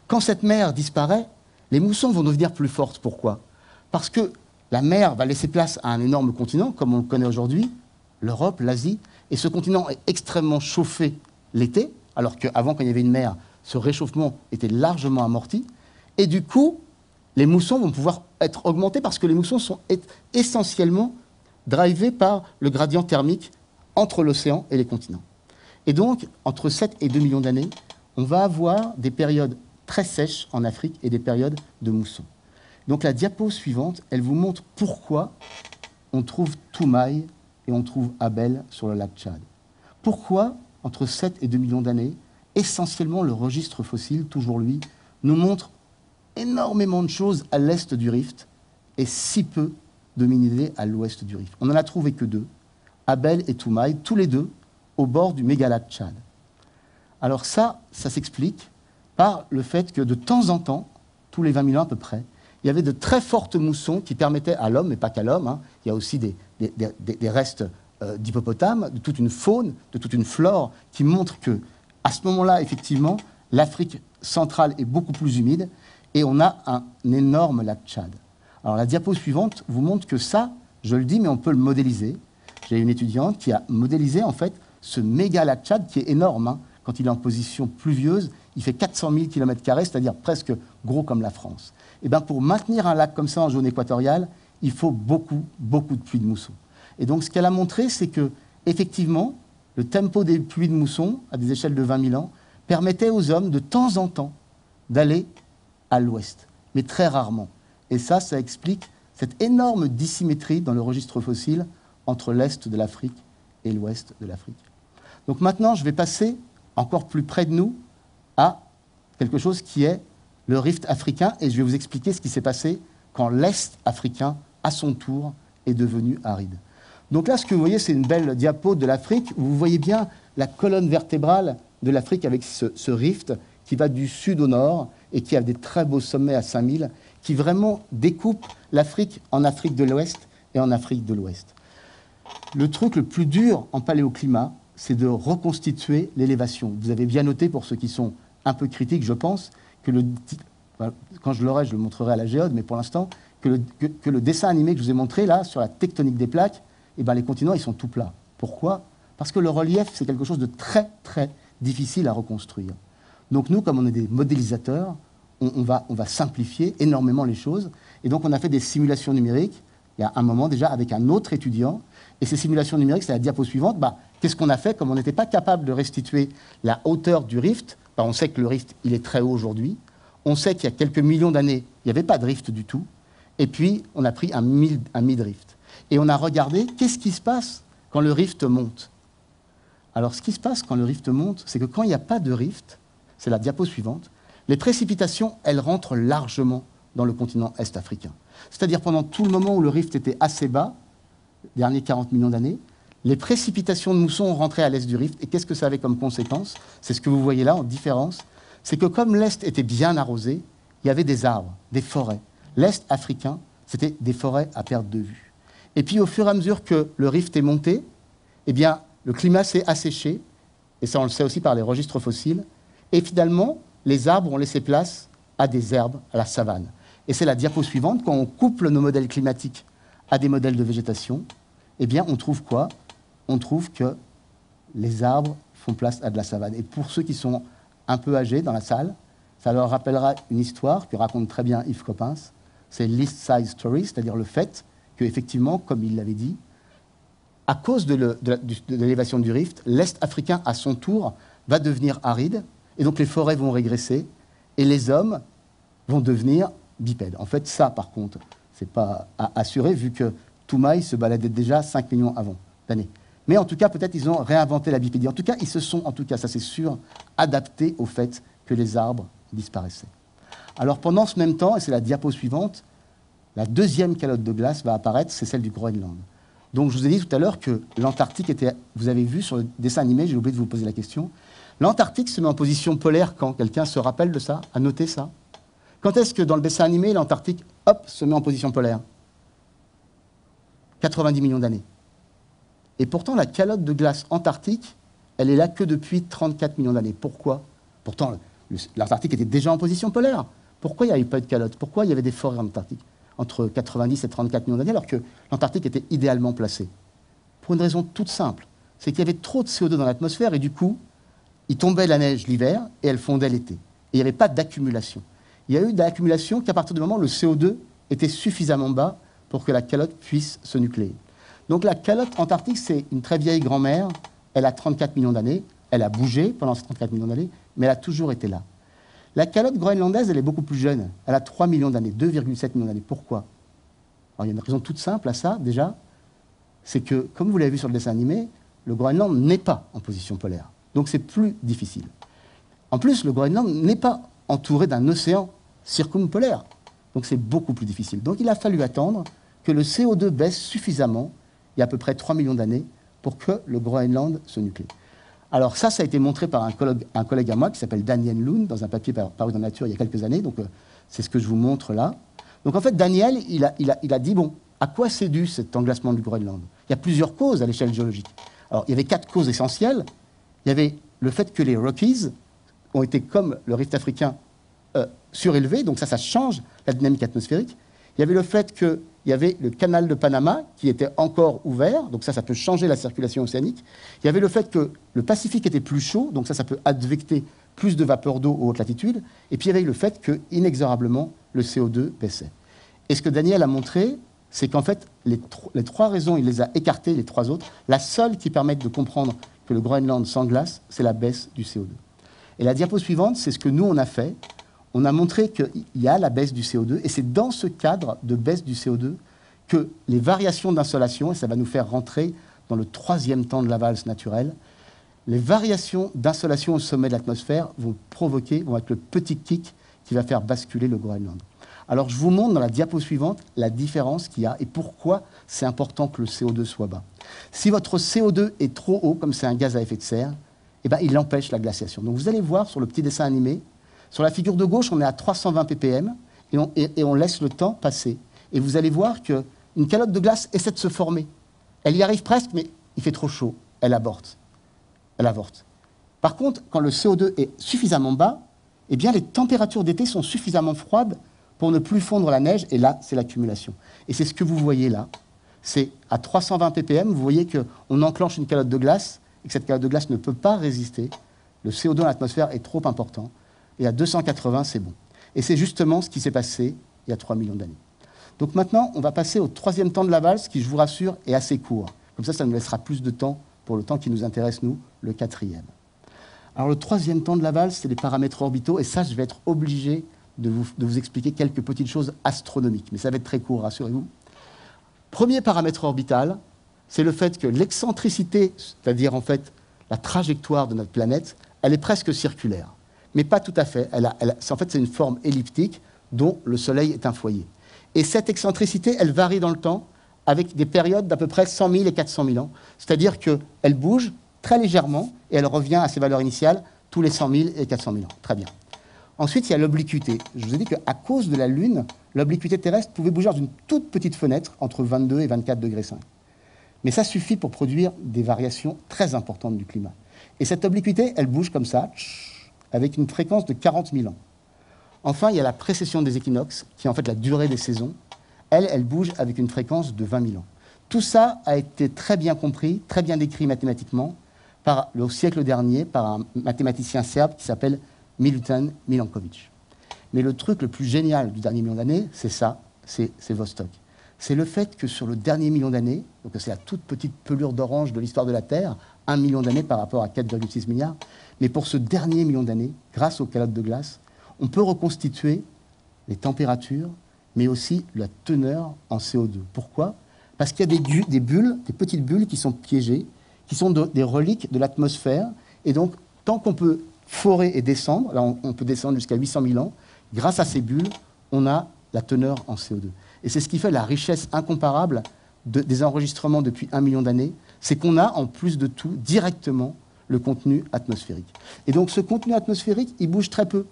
Quand cette mer disparaît, les moussons vont devenir plus fortes. Pourquoi? Parce que la mer va laisser place à un énorme continent, comme on le connaît aujourd'hui, l'Europe, l'Asie, et ce continent est extrêmement chauffé l'été, alors qu'avant, quand il y avait une mer, ce réchauffement était largement amorti, et du coup, les moussons vont pouvoir être augmentés parce que les moussons sont essentiellement drivés par le gradient thermique entre l'océan et les continents. Et donc, entre 7 et 2 millions d'années, on va avoir des périodes très sèches en Afrique et des périodes de mousson. Donc la diapo suivante, elle vous montre pourquoi on trouve Toumaï et on trouve Abel sur le lac Tchad. Pourquoi, entre 7 et 2 millions d'années, essentiellement le registre fossile, toujours lui, nous montre énormément de choses à l'est du Rift et si peu d'hominidés à l'ouest du Rift. On n'en a trouvé que 2, Abel et Toumaï, tous les deux au bord du mégalac Tchad. Alors ça s'explique par le fait que de temps en temps, tous les 20 000 ans à peu près, il y avait de très fortes moussons qui permettaient à l'homme, mais pas qu'à l'homme, il y a aussi des restes d'hippopotames, de toute une faune, de toute une flore, qui montrent que, à ce moment-là, effectivement, l'Afrique centrale est beaucoup plus humide et on a un énorme lac Tchad. Alors la diapo suivante vous montre que ça, je le dis, mais on peut le modéliser. J'ai une étudiante qui a modélisé en fait ce méga lac Tchad qui est énorme. Quand il est en position pluvieuse, il fait 400 000 km², c'est-à-dire presque gros comme la France. Et bien pour maintenir un lac comme ça en zone équatoriale, il faut beaucoup, beaucoup de pluie de mousson. Et donc ce qu'elle a montré, c'est que effectivement, le tempo des pluies de mousson, à des échelles de 20 000 ans, permettait aux hommes de temps en temps d'aller à l'ouest, mais très rarement. Et ça explique cette énorme dissymétrie dans le registre fossile entre l'est de l'Afrique et l'ouest de l'Afrique. Donc maintenant, je vais passer encore plus près de nous à quelque chose qui est le rift africain, et je vais vous expliquer ce qui s'est passé quand l'Est africain, à son tour, est devenu aride. Donc là, ce que vous voyez, c'est une belle diapo de l'Afrique, où vous voyez bien la colonne vertébrale de l'Afrique avec ce rift qui va du sud au nord et qui a des très beaux sommets à 5000, qui vraiment découpe l'Afrique en Afrique de l'Ouest et en Afrique de l'Ouest. Le truc le plus dur en paléoclimat, c'est de reconstituer l'élévation. Vous avez bien noté, pour ceux qui sont un peu critiques, je pense, que quand je l'aurai, je le montrerai à la géode, mais pour l'instant, que le dessin animé que je vous ai montré, là, sur la tectonique des plaques, eh ben, les continents, ils sont tout plats. Pourquoi? Parce que le relief, c'est quelque chose de très, très difficile à reconstruire. Donc nous, comme on est des modélisateurs, on va simplifier énormément les choses. Et donc, on a fait des simulations numériques, il y a un moment déjà, avec un autre étudiant. Et ces simulations numériques, c'est la diapo suivante. Qu'est-ce qu'on a fait? Comme on n'était pas capable de restituer la hauteur du rift, on sait que le rift, il est très haut aujourd'hui. On sait qu'il y a quelques millions d'années, il n'y avait pas de rift du tout. Et puis, on a pris un mid-rift. Et on a regardé qu'est-ce qui se passe quand le rift monte. Alors, ce qui se passe quand le rift monte, c'est que quand il n'y a pas de rift, c'est la diapo suivante, les précipitations, elles rentrent largement dans le continent est-africain. C'est-à-dire pendant tout le moment où le rift était assez bas, les derniers 40 millions d'années, les précipitations de mousson ont rentré à l'est du rift. Et qu'est-ce que ça avait comme conséquence? C'est ce que vous voyez là en différence. C'est que comme l'est était bien arrosé, il y avait des arbres, des forêts. L'est africain, c'était des forêts à perte de vue. Et puis au fur et à mesure que le rift est monté, eh bien, le climat s'est asséché, et ça on le sait aussi par les registres fossiles, et finalement, les arbres ont laissé place à des herbes, à la savane. Et c'est la diapo suivante, quand on couple nos modèles climatiques à des modèles de végétation, eh bien, on trouve quoi? On trouve que les arbres font place à de la savane. Et pour ceux qui sont un peu âgés dans la salle, ça leur rappellera une histoire que raconte très bien Yves Coppens, c'est l'East Side Story, c'est-à-dire le fait qu'effectivement, comme il l'avait dit, à cause de l'élévation du rift, l'Est africain, à son tour, va devenir aride, et donc les forêts vont régresser, et les hommes vont devenir bipèdes. En fait, ça, par contre, c'est pas assuré, vu que Toumaï se baladait déjà 5 millions avant d'années. Mais en tout cas, peut-être ils ont réinventé la bipédie. En tout cas, ils se sont, ça c'est sûr, adaptés au fait que les arbres disparaissaient. Alors pendant ce même temps, et c'est la diapo suivante, la deuxième calotte de glace va apparaître, c'est celle du Groenland. Donc je vous ai dit tout à l'heure que l'Antarctique était, vous avez vu sur le dessin animé, j'ai oublié de vous poser la question, l'Antarctique se met en position polaire quand? Quelqu'un se rappelle de ça? A noté ça? Quand est-ce que dans le dessin animé, l'Antarctique, hop, se met en position polaire? 90 millions d'années. Et pourtant, la calotte de glace antarctique, elle est là que depuis 34 millions d'années. Pourquoi? Pourtant, l'Antarctique était déjà en position polaire. Pourquoi il n'y avait pas de calotte? Pourquoi il y avait des forêts en Antarctique entre 90 et 34 millions d'années, alors que l'Antarctique était idéalement placée? Pour une raison toute simple, c'est qu'il y avait trop de CO2 dans l'atmosphère, et du coup, il tombait la neige l'hiver, et elle fondait l'été. Et il n'y avait pas d'accumulation. Il y a eu de l'accumulation qu'à partir du moment où le CO2 était suffisamment bas pour que la calotte puisse se nucléer. Donc la calotte antarctique, c'est une très vieille grand-mère, elle a 34 millions d'années, elle a bougé pendant ces 34 millions d'années, mais elle a toujours été là. La calotte groenlandaise, elle est beaucoup plus jeune, elle a 3 millions d'années, 2,7 millions d'années. Pourquoi? Alors il y a une raison toute simple à ça, déjà, c'est que, comme vous l'avez vu sur le dessin animé, le Groenland n'est pas en position polaire, donc c'est plus difficile. En plus, le Groenland n'est pas entouré d'un océan circumpolaire, donc c'est beaucoup plus difficile. Donc il a fallu attendre que le CO2 baisse suffisamment, il y a à peu près 3 millions d'années, pour que le Groenland se nuclée. Alors ça a été montré par un collègue à moi qui s'appelle Daniel Lund, dans un papier paru dans Nature il y a quelques années, donc c'est ce que je vous montre là. Donc en fait, Daniel, il a dit, bon, à quoi c'est dû cet englacement du Groenland? Il y a plusieurs causes à l'échelle géologique. Alors il y avait 4 causes essentielles. Il y avait le fait que les Rockies ont été, comme le rift africain, surélevés, donc ça change la dynamique atmosphérique. Il y avait le fait qu'il y avait le canal de Panama qui était encore ouvert, donc ça peut changer la circulation océanique. Il y avait le fait que le Pacifique était plus chaud, donc ça peut advecter plus de vapeur d'eau aux hautes latitudes. Et puis il y avait le fait que, inexorablement, le CO2 baissait. Et ce que Daniel a montré, c'est qu'en fait, les 3 raisons, il les a écartées, les 3 autres. La seule qui permette de comprendre que le Groenland s'englace, c'est la baisse du CO2. Et la diapo suivante, c'est ce que nous, on a fait. On a montré qu'il y a la baisse du CO2, et c'est dans ce cadre de baisse du CO2 que les variations d'insolation, et ça va nous faire rentrer dans le 3e temps de la valse naturelle, les variations d'insolation au sommet de l'atmosphère vont être le petit kick qui va faire basculer le Groenland. Alors je vous montre dans la diapo suivante la différence qu'il y a et pourquoi c'est important que le CO2 soit bas. Si votre CO2 est trop haut, comme c'est un gaz à effet de serre, eh ben, il empêche la glaciation. Donc vous allez voir sur le petit dessin animé, sur la figure de gauche, on est à 320 ppm et on laisse le temps passer. Et vous allez voir qu'une calotte de glace essaie de se former. Elle y arrive presque, mais il fait trop chaud. Elle avorte. Par contre, quand le CO2 est suffisamment bas, eh bien, les températures d'été sont suffisamment froides pour ne plus fondre la neige, et là, c'est l'accumulation. Et c'est ce que vous voyez là. C'est à 320 ppm, vous voyez qu'on enclenche une calotte de glace, et que cette calotte de glace ne peut pas résister. Le CO2 dans l'atmosphère est trop important. Et à 280, c'est bon. Et c'est justement ce qui s'est passé il y a 3 millions d'années. Donc maintenant, on va passer au troisième temps de la valse, qui, je vous rassure, est assez court. Comme ça nous laissera plus de temps pour le temps qui nous intéresse, nous, le quatrième. Alors le troisième temps de la valse, c'est les paramètres orbitaux, et ça, je vais être obligé de vous expliquer quelques petites choses astronomiques, mais ça va être très court, rassurez-vous. Premier paramètre orbital, c'est le fait que l'excentricité, c'est-à-dire en fait la trajectoire de notre planète, elle est presque circulaire, mais pas tout à fait. En fait, c'est une forme elliptique dont le Soleil est un foyer. Et cette excentricité, elle varie dans le temps avec des périodes d'à peu près 100 000 et 400 000 ans, c'est-à-dire qu'elle bouge très légèrement et elle revient à ses valeurs initiales tous les 100 000 et 400 000 ans. Très bien. Ensuite, il y a l'obliquité. Je vous ai dit qu'à cause de la Lune, l'obliquité terrestre pouvait bouger dans une toute petite fenêtre entre 22 et 24 degrés 5. Mais ça suffit pour produire des variations très importantes du climat. Et cette obliquité, elle bouge comme ça, avec une fréquence de 40 000 ans. Enfin, il y a la précession des équinoxes, qui est en fait la durée des saisons. Elle bouge avec une fréquence de 20 000 ans. Tout ça a été très bien compris, très bien décrit mathématiquement, au siècle dernier, par un mathématicien serbe qui s'appelle Milutin Milankovic. Mais le truc le plus génial du dernier million d'années, c'est ça, c'est Vostok. C'est le fait que sur le dernier million d'années, donc c'est la toute petite pelure d'orange de l'histoire de la Terre, 1 million d'années par rapport à 4,6 milliards, mais pour ce dernier million d'années, grâce aux calottes de glace, on peut reconstituer les températures, mais aussi la teneur en CO2. Pourquoi? Parce qu'il y a des bulles, des petites bulles qui sont piégées, qui sont des reliques de l'atmosphère, et donc tant qu'on peut forer et descendre, là on peut descendre jusqu'à 800 000 ans, grâce à ces bulles, on a la teneur en CO2. Et c'est ce qui fait la richesse incomparable des enregistrements depuis 1 million d'années, c'est qu'on a en plus de tout directement le contenu atmosphérique. Et donc ce contenu atmosphérique, il bouge très peu.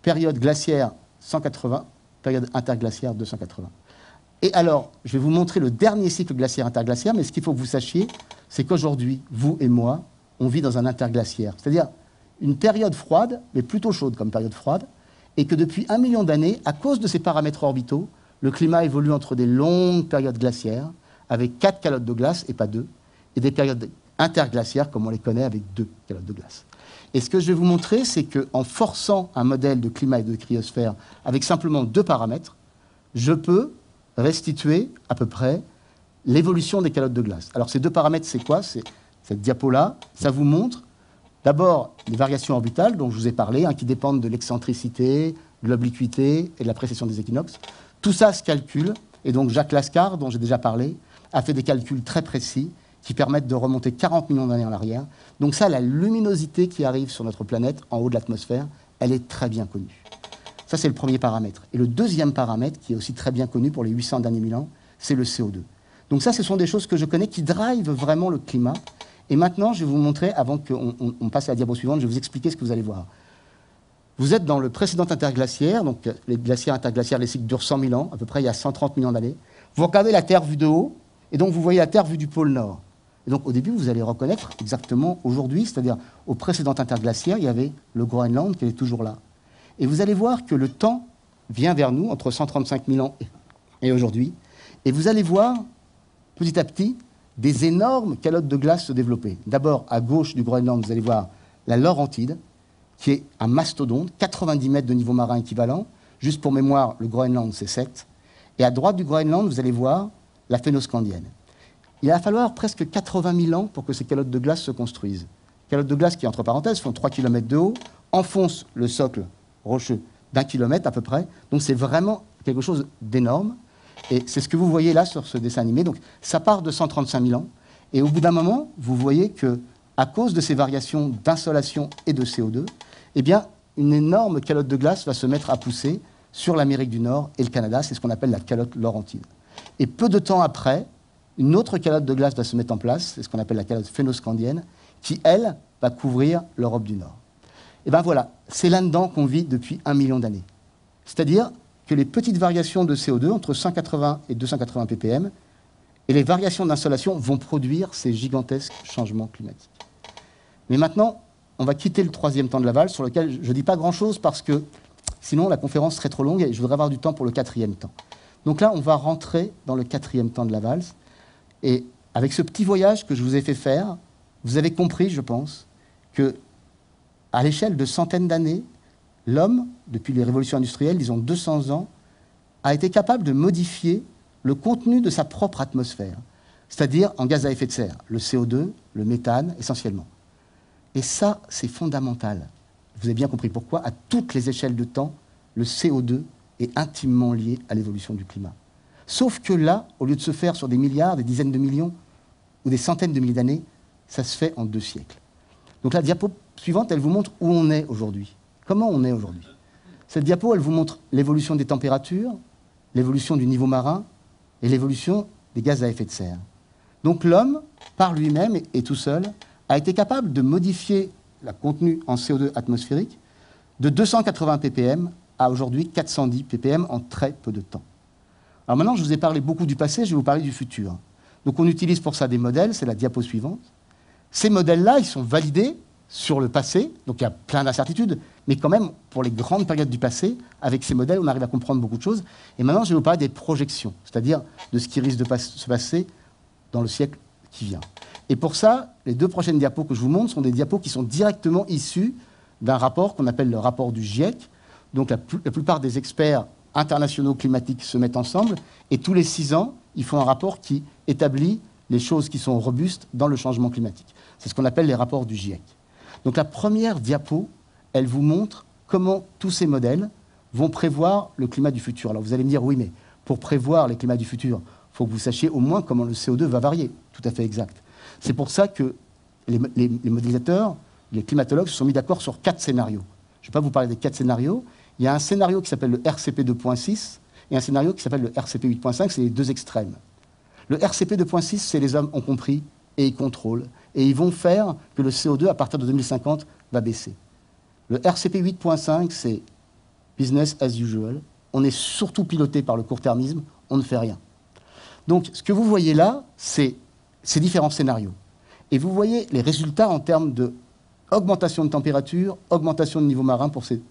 Période glaciaire 180, période interglaciaire 280. Et alors, je vais vous montrer le dernier cycle glaciaire-interglaciaire, mais ce qu'il faut que vous sachiez, c'est qu'aujourd'hui, vous et moi, on vit dans un interglaciaire. C'est-à-dire une période froide, mais plutôt chaude comme période froide, et que depuis 1 million d'années, à cause de ces paramètres orbitaux, le climat évolue entre des longues périodes glaciaires, avec 4 calottes de glace et pas 2, et des périodes interglaciaires, comme on les connaît, avec 2 calottes de glace. Et ce que je vais vous montrer, c'est qu'en forçant un modèle de climat et de cryosphère avec simplement 2 paramètres, je peux restituer à peu près l'évolution des calottes de glace. Alors ces 2 paramètres, c'est quoi? C'est cette diapo-là. Ça vous montre d'abord les variations orbitales dont je vous ai parlé, qui dépendent de l'excentricité, de l'obliquité et de la précession des équinoxes. Tout ça se calcule, et donc Jacques Lascar, dont j'ai déjà parlé, a fait des calculs très précis qui permettent de remonter 40 millions d'années en arrière. Donc ça, la luminosité qui arrive sur notre planète, en haut de l'atmosphère, elle est très bien connue. Ça, c'est le premier paramètre. Et le deuxième paramètre, qui est aussi très bien connu pour les 800 derniers mille ans, c'est le CO2. Donc ça, ce sont des choses que je connais qui drivent vraiment le climat. Et maintenant, je vais vous montrer, avant qu'on passe à la diapo suivante, je vais vous expliquer ce que vous allez voir. Vous êtes dans le précédent interglaciaire, donc les glaciaires interglaciaires, les cycles durent 100 000 ans, à peu près il y a 130 millions d'années. Vous regardez la Terre vue de haut, et donc vous voyez la Terre vue du pôle Nord. Et donc au début, vous allez reconnaître exactement aujourd'hui, c'est-à-dire au précédent interglaciaire, il y avait le Groenland qui est toujours là. Et vous allez voir que le temps vient vers nous, entre 135 000 ans et aujourd'hui, et vous allez voir, petit à petit, des énormes calottes de glace se développer. D'abord, à gauche du Groenland, vous allez voir la Laurentide, qui est un mastodonte, 90 mètres de niveau marin équivalent. Juste pour mémoire, le Groenland, c'est 7. Et à droite du Groenland, vous allez voir la Phénoscandienne. Il va falloir presque 80 000 ans pour que ces calottes de glace se construisent. Calottes de glace qui, entre parenthèses, font 3 km de haut, enfoncent le socle rocheux d'1 kilomètre à peu près. Donc c'est vraiment quelque chose d'énorme. Et c'est ce que vous voyez là sur ce dessin animé. Donc ça part de 135 000 ans. Et au bout d'un moment, vous voyez que à cause de ces variations d'insolation et de CO2, eh bien, une énorme calotte de glace va se mettre à pousser sur l'Amérique du Nord et le Canada. C'est ce qu'on appelle la calotte laurentide. Et peu de temps après, une autre calotte de glace va se mettre en place, c'est ce qu'on appelle la calotte phénoscandienne, qui, elle, va couvrir l'Europe du Nord. Et bien voilà, c'est là-dedans qu'on vit depuis 1 million d'années. C'est-à-dire que les petites variations de CO2, entre 180 et 280 ppm, et les variations d'insolation vont produire ces gigantesques changements climatiques. Mais maintenant, on va quitter le 3e temps de la valse, sur lequel je ne dis pas grand-chose, parce que sinon la conférence serait trop longue et je voudrais avoir du temps pour le 4e temps. Donc là, on va rentrer dans le 4e temps de la valse. Et avec ce petit voyage que je vous ai fait faire, vous avez compris, je pense, que à l'échelle de centaines d'années, l'homme, depuis les révolutions industrielles, disons 200 ans, a été capable de modifier le contenu de sa propre atmosphère, c'est-à-dire en gaz à effet de serre, le CO2, le méthane, essentiellement. Et ça, c'est fondamental. Vous avez bien compris pourquoi, à toutes les échelles de temps, le CO2 est intimement lié à l'évolution du climat. Sauf que là, au lieu de se faire sur des milliards, des dizaines de millions ou des centaines de milliers d'années, ça se fait en 2 siècles. Donc la diapo suivante, elle vous montre où on est aujourd'hui. Comment on est aujourd'hui? Cette diapo, elle vous montre l'évolution des températures, l'évolution du niveau marin et l'évolution des gaz à effet de serre. Donc l'homme, par lui-même et tout seul, a été capable de modifier le contenu en CO2 atmosphérique de 280 ppm à aujourd'hui 410 ppm en très peu de temps. Alors maintenant, je vous ai parlé beaucoup du passé, je vais vous parler du futur. Donc on utilise pour ça des modèles, c'est la diapo suivante. Ces modèles-là, ils sont validés sur le passé, donc il y a plein d'incertitudes, mais quand même, pour les grandes périodes du passé, avec ces modèles, on arrive à comprendre beaucoup de choses. Et maintenant, je vais vous parler des projections, c'est-à-dire de ce qui risque de se passer dans le siècle qui vient. Et pour ça, les 2 prochaines diapos que je vous montre sont des diapos qui sont directement issus d'un rapport qu'on appelle le rapport du GIEC. Donc la plupart des experts internationaux climatiques se mettent ensemble, et tous les 6 ans, ils font un rapport qui établit les choses qui sont robustes dans le changement climatique. C'est ce qu'on appelle les rapports du GIEC. Donc la première diapo, elle vous montre comment tous ces modèles vont prévoir le climat du futur. Alors vous allez me dire, oui, mais pour prévoir les climats du futur, il faut que vous sachiez au moins comment le CO2 va varier. Tout à fait exact. C'est pour ça que les modélisateurs, les climatologues se sont mis d'accord sur 4 scénarios. Je ne vais pas vous parler des 4 scénarios. Il y a un scénario qui s'appelle le RCP 2.6 et un scénario qui s'appelle le RCP 8.5, c'est les 2 extrêmes. Le RCP 2.6, c'est les hommes ont compris et ils contrôlent. Et ils vont faire que le CO2, à partir de 2050, va baisser. Le RCP 8.5, c'est business as usual. On est surtout piloté par le court-termisme, on ne fait rien. Donc, ce que vous voyez là, c'est ces différents scénarios. Et vous voyez les résultats en termes d'augmentation de température, augmentation de niveau marin pour ces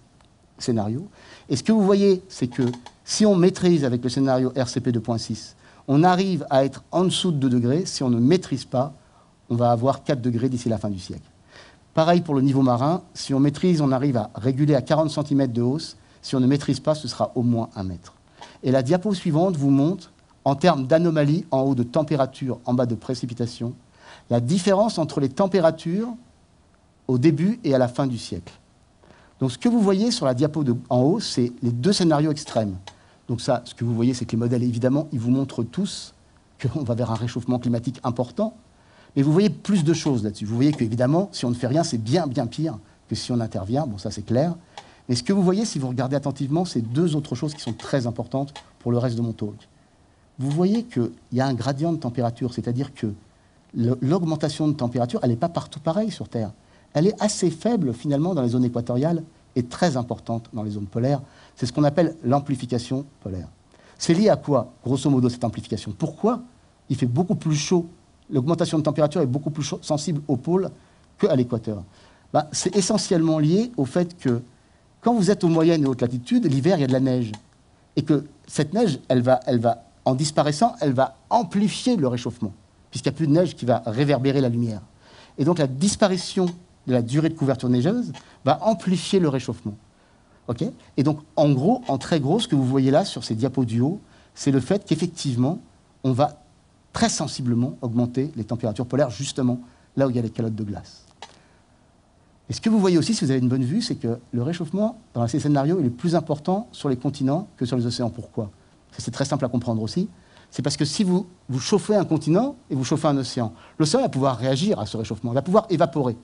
scénarios. Et ce que vous voyez, c'est que si on maîtrise avec le scénario RCP 2.6, on arrive à être en dessous de 2 degrés. Si on ne maîtrise pas, on va avoir 4 degrés d'ici la fin du siècle. Pareil pour le niveau marin. Si on maîtrise, on arrive à réguler à 40 cm de hausse. Si on ne maîtrise pas, ce sera au moins 1 mètre. Et la diapo suivante vous montre, en termes d'anomalies, en haut de température, en bas de précipitation, la différence entre les températures au début et à la fin du siècle. Donc ce que vous voyez sur la diapo en haut, c'est les 2 scénarios extrêmes. Donc ça, ce que vous voyez, c'est que les modèles, évidemment, ils vous montrent tous qu'on va vers un réchauffement climatique important. Mais vous voyez plus de choses là-dessus. Vous voyez qu'évidemment, si on ne fait rien, c'est bien, bien pire que si on intervient. Bon, ça, c'est clair. Mais ce que vous voyez, si vous regardez attentivement, c'est 2 autres choses qui sont très importantes pour le reste de mon talk. Vous voyez qu'il y a un gradient de température, c'est-à-dire que l'augmentation de température, elle n'est pas partout pareille sur Terre. Elle est assez faible, finalement, dans les zones équatoriales et très importante dans les zones polaires. C'est ce qu'on appelle l'amplification polaire. C'est lié à quoi, grosso modo, cette amplification? Pourquoi il fait beaucoup plus chaud? L'augmentation de température est beaucoup plus sensible au pôle qu'à l'équateur. C'est essentiellement lié au fait que quand vous êtes aux moyennes et hautes latitudes, l'hiver, il y a de la neige. Et que cette neige, elle va, en disparaissant, elle va amplifier le réchauffement, puisqu'il n'y a plus de neige qui va réverbérer la lumière. Et donc la disparition de la durée de couverture neigeuse va amplifier le réchauffement. Okay? Et donc, en gros, en très gros, ce que vous voyez là sur ces diapos du haut, c'est le fait qu'effectivement, on va très sensiblement augmenter les températures polaires, justement là où il y a les calottes de glace. Et ce que vous voyez aussi, si vous avez une bonne vue, c'est que le réchauffement, dans ces scénarios, il est plus important sur les continents que sur les océans. Pourquoi? C'est très simple à comprendre aussi. C'est parce que si vous chauffez un continent et vous chauffez un océan, l'océan va pouvoir réagir à ce réchauffement, il va pouvoir évaporer.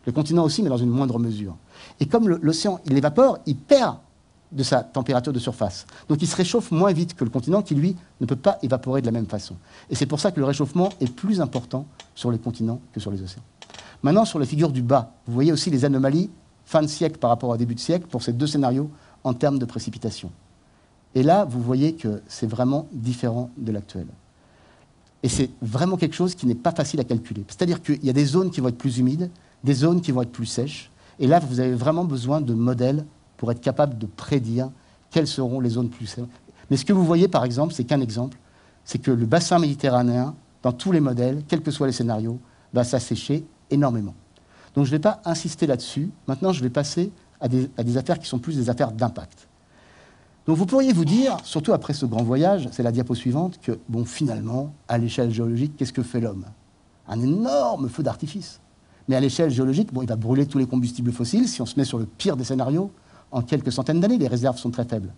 Le continent aussi, mais dans une moindre mesure. Et comme l'océan, il évapore, il perd de sa température de surface. Donc il se réchauffe moins vite que le continent qui, lui, ne peut pas évaporer de la même façon. Et c'est pour ça que le réchauffement est plus important sur les continents que sur les océans. Maintenant, sur la figure du bas, vous voyez aussi les anomalies fin de siècle par rapport au début de siècle pour ces deux scénarios en termes de précipitation. Et là, vous voyez que c'est vraiment différent de l'actuel. Et c'est vraiment quelque chose qui n'est pas facile à calculer. C'est-à-dire qu'il y a des zones qui vont être plus humides, des zones qui vont être plus sèches. Et là, vous avez vraiment besoin de modèles pour être capable de prédire quelles seront les zones plus sèches. Mais ce que vous voyez, par exemple, c'est qu'un exemple, c'est que le bassin méditerranéen, dans tous les modèles, quels que soient les scénarios, va s'assécher énormément. Donc je ne vais pas insister là-dessus. Maintenant, je vais passer à des affaires qui sont plus des affaires d'impact. Donc vous pourriez vous dire, surtout après ce grand voyage, c'est la diapo suivante, que bon, finalement, à l'échelle géologique, qu'est-ce que fait l'homme? Un énorme feu d'artifice. Mais à l'échelle géologique, bon, il va brûler tous les combustibles fossiles. Si on se met sur le pire des scénarios, en quelques centaines d'années, les réserves sont très faibles.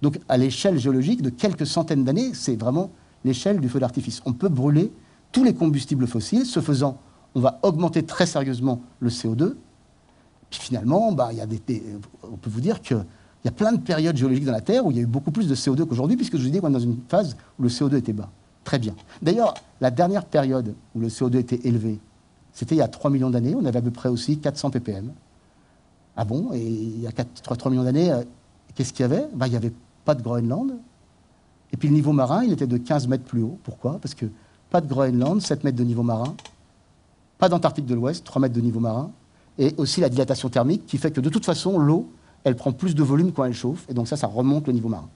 Donc à l'échelle géologique de quelques centaines d'années, c'est vraiment l'échelle du feu d'artifice. On peut brûler tous les combustibles fossiles. Ce faisant, on va augmenter très sérieusement le CO2. Puis finalement, on peut vous dire qu'il y a plein de périodes géologiques dans la Terre où il y a eu beaucoup plus de CO2 qu'aujourd'hui, puisque je vous dis qu'on est dans une phase où le CO2 était bas. Très bien. D'ailleurs, la dernière période où le CO2 était élevé, c'était il y a 3 millions d'années. On avait à peu près aussi 400 ppm. Ah bon? Et il y a 3 millions d'années, qu'est-ce qu'il y avait? Il n'y avait pas de Groenland. Et puis le niveau marin, il était de 15 mètres plus haut. Pourquoi? Parce que pas de Groenland, 7 mètres de niveau marin. Pas d'Antarctique de l'Ouest, 3 mètres de niveau marin. Et aussi la dilatation thermique qui fait que de toute façon, l'eau, elle prend plus de volume quand elle chauffe. Et donc ça remonte le niveau marin.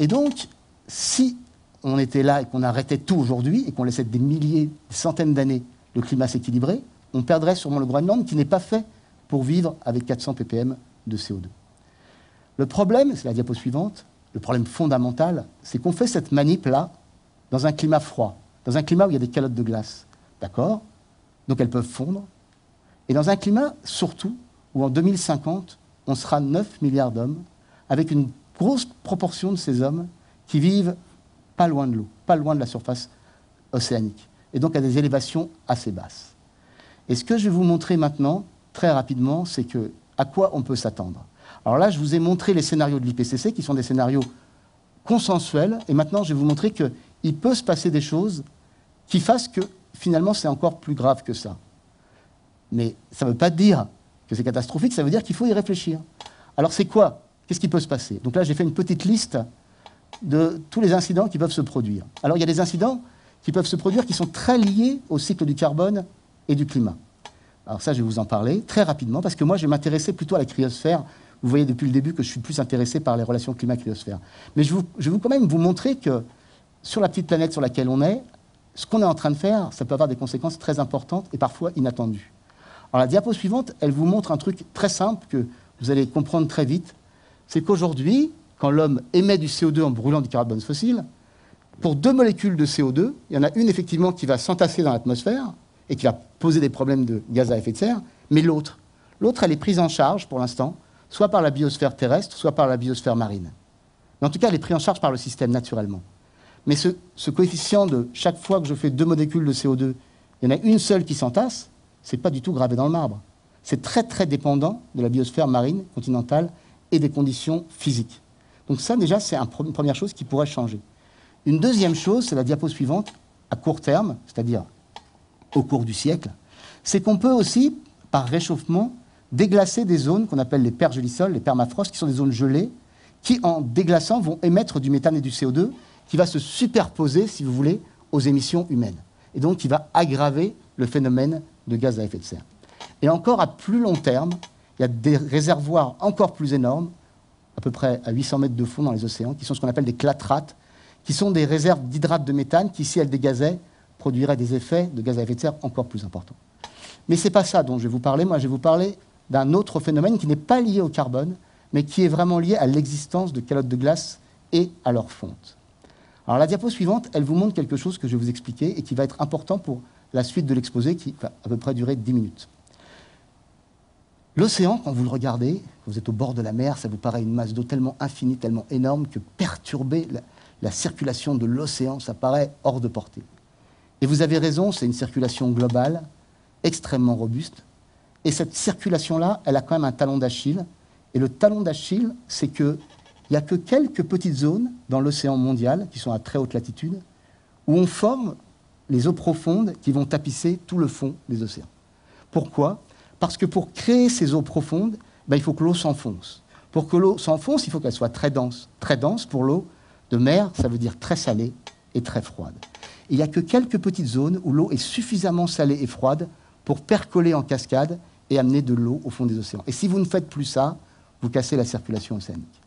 Et donc, si on était là et qu'on arrêtait tout aujourd'hui et qu'on laissait des milliers, des centaines d'années le climat s'équilibrer, on perdrait sûrement le Groenland qui n'est pas fait pour vivre avec 400 ppm de CO2. Le problème, c'est la diapo suivante, le problème fondamental, c'est qu'on fait cette manip-là dans un climat froid, dans un climat où il y a des calottes de glace. D'accord? Donc elles peuvent fondre. Et dans un climat, surtout, où en 2050, on sera 9 milliards d'hommes, avec une grosse proportion de ces hommes qui vivent pas loin de l'eau, pas loin de la surface océanique, et donc à des élévations assez basses. Et ce que je vais vous montrer maintenant, très rapidement, c'est à quoi on peut s'attendre. Alors là, je vous ai montré les scénarios de l'IPCC, qui sont des scénarios consensuels, et maintenant, je vais vous montrer qu'il peut se passer des choses qui fassent que, finalement, c'est encore plus grave que ça. Mais ça ne veut pas dire que c'est catastrophique, ça veut dire qu'il faut y réfléchir. Alors c'est quoi? Qu'est-ce qui peut se passer? Donc là, j'ai fait une petite liste de tous les incidents qui peuvent se produire. Alors il y a des incidents qui peuvent se produire qui sont très liés au cycle du carbone et du climat. Alors ça, je vais vous en parler très rapidement, parce que moi, je vais m'intéresser plutôt à la cryosphère. Vous voyez depuis le début que je suis plus intéressé par les relations climat-cryosphère. Mais je vais quand même vous montrer que sur la petite planète sur laquelle on est, ce qu'on est en train de faire, ça peut avoir des conséquences très importantes et parfois inattendues. Alors la diapo suivante, elle vous montre un truc très simple que vous allez comprendre très vite. C'est qu'aujourd'hui, quand l'homme émet du CO2 en brûlant du carbone fossile, pour 2 molécules de CO2, il y en a une effectivement qui va s'entasser dans l'atmosphère et qui va poser des problèmes de gaz à effet de serre, mais l'autre, elle est prise en charge pour l'instant, soit par la biosphère terrestre, soit par la biosphère marine. Mais en tout cas, elle est prise en charge par le système naturellement. Mais ce coefficient de chaque fois que je fais 2 molécules de CO2, il y en a une seule qui s'entasse, ce n'est pas du tout gravé dans le marbre. C'est très très dépendant de la biosphère marine, continentale et des conditions physiques. Donc ça déjà, c'est une première chose qui pourrait changer. Une deuxième chose, c'est la diapo suivante, à court terme, c'est-à-dire au cours du siècle, c'est qu'on peut aussi, par réchauffement, déglacer des zones qu'on appelle les pergélisols, les permafrosts, qui sont des zones gelées, qui, en déglaçant, vont émettre du méthane et du CO2, qui va se superposer, si vous voulez, aux émissions humaines. Et donc, qui va aggraver le phénomène de gaz à effet de serre. Et encore à plus long terme, il y a des réservoirs encore plus énormes, à peu près à 800 mètres de fond dans les océans, qui sont ce qu'on appelle des clatrates, qui sont des réserves d'hydrate de méthane qui, si elles dégazaient, produiraient des effets de gaz à effet de serre encore plus importants. Mais ce n'est pas ça dont je vais vous parler. Moi, je vais vous parler d'un autre phénomène qui n'est pas lié au carbone, mais qui est vraiment lié à l'existence de calottes de glace et à leur fonte. Alors la diapo suivante, elle vous montre quelque chose que je vais vous expliquer et qui va être important pour la suite de l'exposé, qui va à peu près durer 10 minutes. L'océan, quand vous le regardez, vous êtes au bord de la mer, ça vous paraît une masse d'eau tellement infinie, tellement énorme, que perturber la circulation de l'océan, ça paraît hors de portée. Et vous avez raison, c'est une circulation globale, extrêmement robuste. Et cette circulation-là, elle a quand même un talon d'Achille. Et le talon d'Achille, c'est qu'il n'y a que quelques petites zones dans l'océan mondial, qui sont à très haute latitude, où on forme les eaux profondes qui vont tapisser tout le fond des océans. Pourquoi? Parce que pour créer ces eaux profondes, il faut que l'eau s'enfonce. Pour que l'eau s'enfonce, il faut qu'elle soit très dense. Très dense, pour l'eau de mer, ça veut dire très salée et très froide. Il n'y a que quelques petites zones où l'eau est suffisamment salée et froide pour percoler en cascade et amener de l'eau au fond des océans. Et si vous ne faites plus ça, vous cassez la circulation océanique.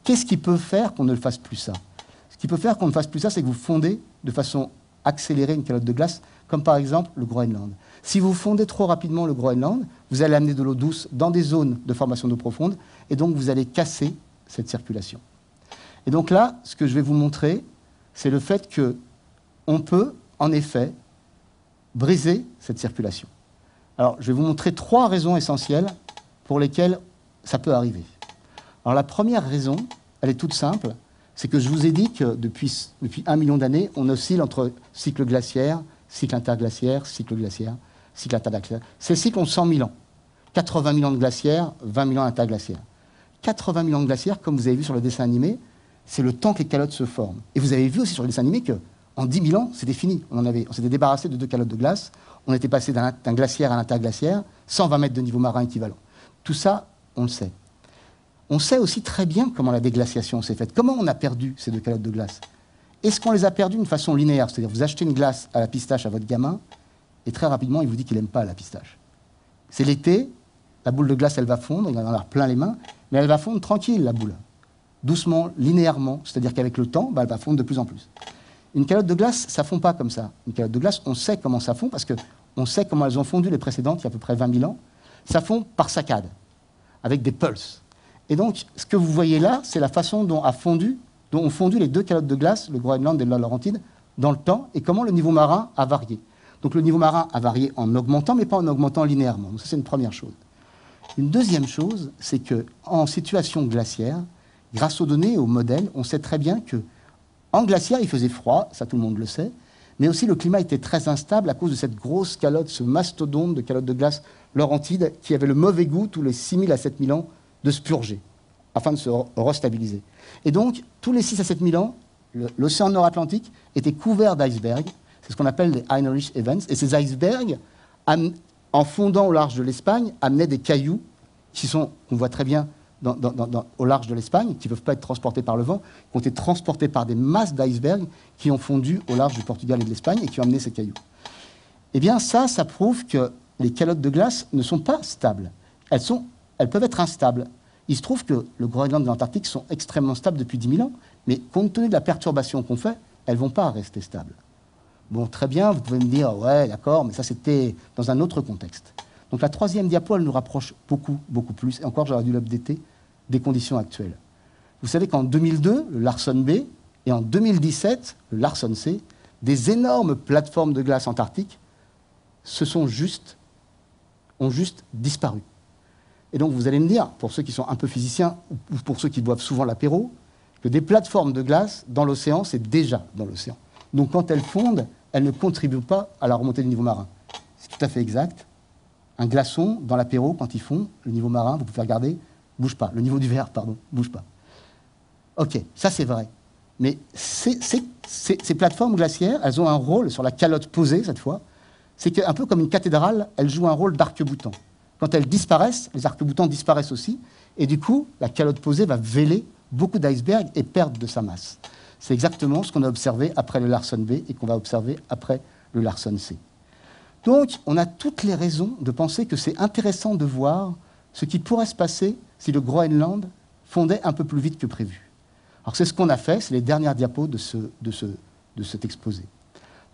Qu'est-ce qui peut faire qu'on ne fasse plus ça? Ce qui peut faire qu'on ne fasse plus ça, c'est que vous fondez de façon accélérée une calotte de glace, comme par exemple le Groenland. Si vous fondez trop rapidement le Groenland, vous allez amener de l'eau douce dans des zones de formation d'eau profonde, et donc vous allez casser cette circulation. Et donc là, ce que je vais vous montrer, c'est le fait qu'on peut, en effet, briser cette circulation. Alors, je vais vous montrer 3 raisons essentielles pour lesquelles ça peut arriver. Alors, la première raison, elle est toute simple, c'est que je vous ai dit que depuis 1 million d'années, on oscille entre cycle glaciaire, cycle interglaciaire, cycle glaciaire, cycle interglaciaire. Ces cycles ont 100 000 ans. 80 000 ans de glaciaire, 20 000 ans d'interglaciaire. 80 000 ans de glaciaire, comme vous avez vu sur le dessin animé, c'est le temps que les calottes se forment. Et vous avez vu aussi sur le dessin animé qu'en 10 000 ans, c'était fini. On s'était débarrassé de 2 calottes de glace. On était passé d'un glaciaire à l'interglaciaire, 120 mètres de niveau marin équivalent. Tout ça, on le sait. On sait aussi très bien comment la déglaciation s'est faite. Comment on a perdu ces 2 calottes de glace? Est-ce qu'on les a perdues d'une façon linéaire? C'est-à-dire, vous achetez une glace à la pistache à votre gamin, et très rapidement, il vous dit qu'il n'aime pas la pistache. C'est l'été, la boule de glace, elle va fondre, il va en avoir plein les mains, mais elle va fondre tranquille, la boule. Doucement, linéairement, c'est-à-dire qu'avec le temps, elle va fondre de plus en plus. Une calotte de glace, ça ne fond pas comme ça. Une calotte de glace, on sait comment ça fond, parce qu'on sait comment elles ont fondu les précédentes, il y a à peu près 20 000 ans. Ça fond par saccades, avec des pulses. Et donc, ce que vous voyez là, c'est la façon dont ont fondu les 2 calottes de glace, le Groenland et la Laurentide, dans le temps, et comment le niveau marin a varié. Donc le niveau marin a varié en augmentant, mais pas en augmentant linéairement. Donc ça, c'est une première chose. Une deuxième chose, c'est qu'en situation glaciaire, grâce aux données et aux modèles, on sait très bien qu'en glaciaire, il faisait froid, ça tout le monde le sait, mais aussi le climat était très instable à cause de cette grosse calotte, ce mastodonte de calotte de glace Laurentide, qui avait le mauvais goût, tous les 6 000 à 7 000 ans, de se purger, afin de se restabiliser. Et donc, tous les 6 à 7 000 ans, l'océan Nord-Atlantique était couvert d'icebergs. C'est ce qu'on appelle les Heinrich Events. Et ces icebergs, en fondant au large de l'Espagne, amenaient des cailloux qu'on voit très bien au large de l'Espagne, qui ne peuvent pas être transportés par le vent, qui ont été transportés par des masses d'icebergs qui ont fondu au large du Portugal et de l'Espagne et qui ont amené ces cailloux. Eh bien, ça prouve que les calottes de glace ne sont pas stables. Elles peuvent être instables. Il se trouve que le Groenland et l'Antarctique sont extrêmement stables depuis 10 000 ans, mais compte tenu de la perturbation qu'on fait, elles ne vont pas rester stables. Bon, très bien, vous pouvez me dire, ouais, d'accord, mais ça c'était dans un autre contexte. Donc la 3e diapo, elle nous rapproche beaucoup, beaucoup plus, et encore j'aurais dû l'updater, des conditions actuelles. Vous savez qu'en 2002, le Larsen B, et en 2017, le Larsen C, des énormes plateformes de glace antarctique ont juste disparu. Et donc vous allez me dire, pour ceux qui sont un peu physiciens, ou pour ceux qui boivent souvent l'apéro, que des plateformes de glace dans l'océan, c'est déjà dans l'océan. Donc quand elles fondent, elles ne contribuent pas à la remontée du niveau marin. C'est tout à fait exact. Un glaçon, dans l'apéro, quand il fond, le niveau marin, vous pouvez regarder, bouge pas. Le niveau du verre, pardon, bouge pas. Ok, ça c'est vrai. Mais ces plateformes glaciaires, elles ont un rôle sur la calotte posée, cette fois. C'est qu'un peu comme une cathédrale, elles jouent un rôle d'arc-boutant. Quand elles disparaissent, les arcs-boutants disparaissent aussi. Et du coup, la calotte posée va véler beaucoup d'icebergs et perdre de sa masse. C'est exactement ce qu'on a observé après le Larsen B et qu'on va observer après le Larsen C. Donc, on a toutes les raisons de penser que c'est intéressant de voir ce qui pourrait se passer si le Groenland fondait un peu plus vite que prévu. Alors, c'est ce qu'on a fait, c'est les dernières diapos de cet exposé.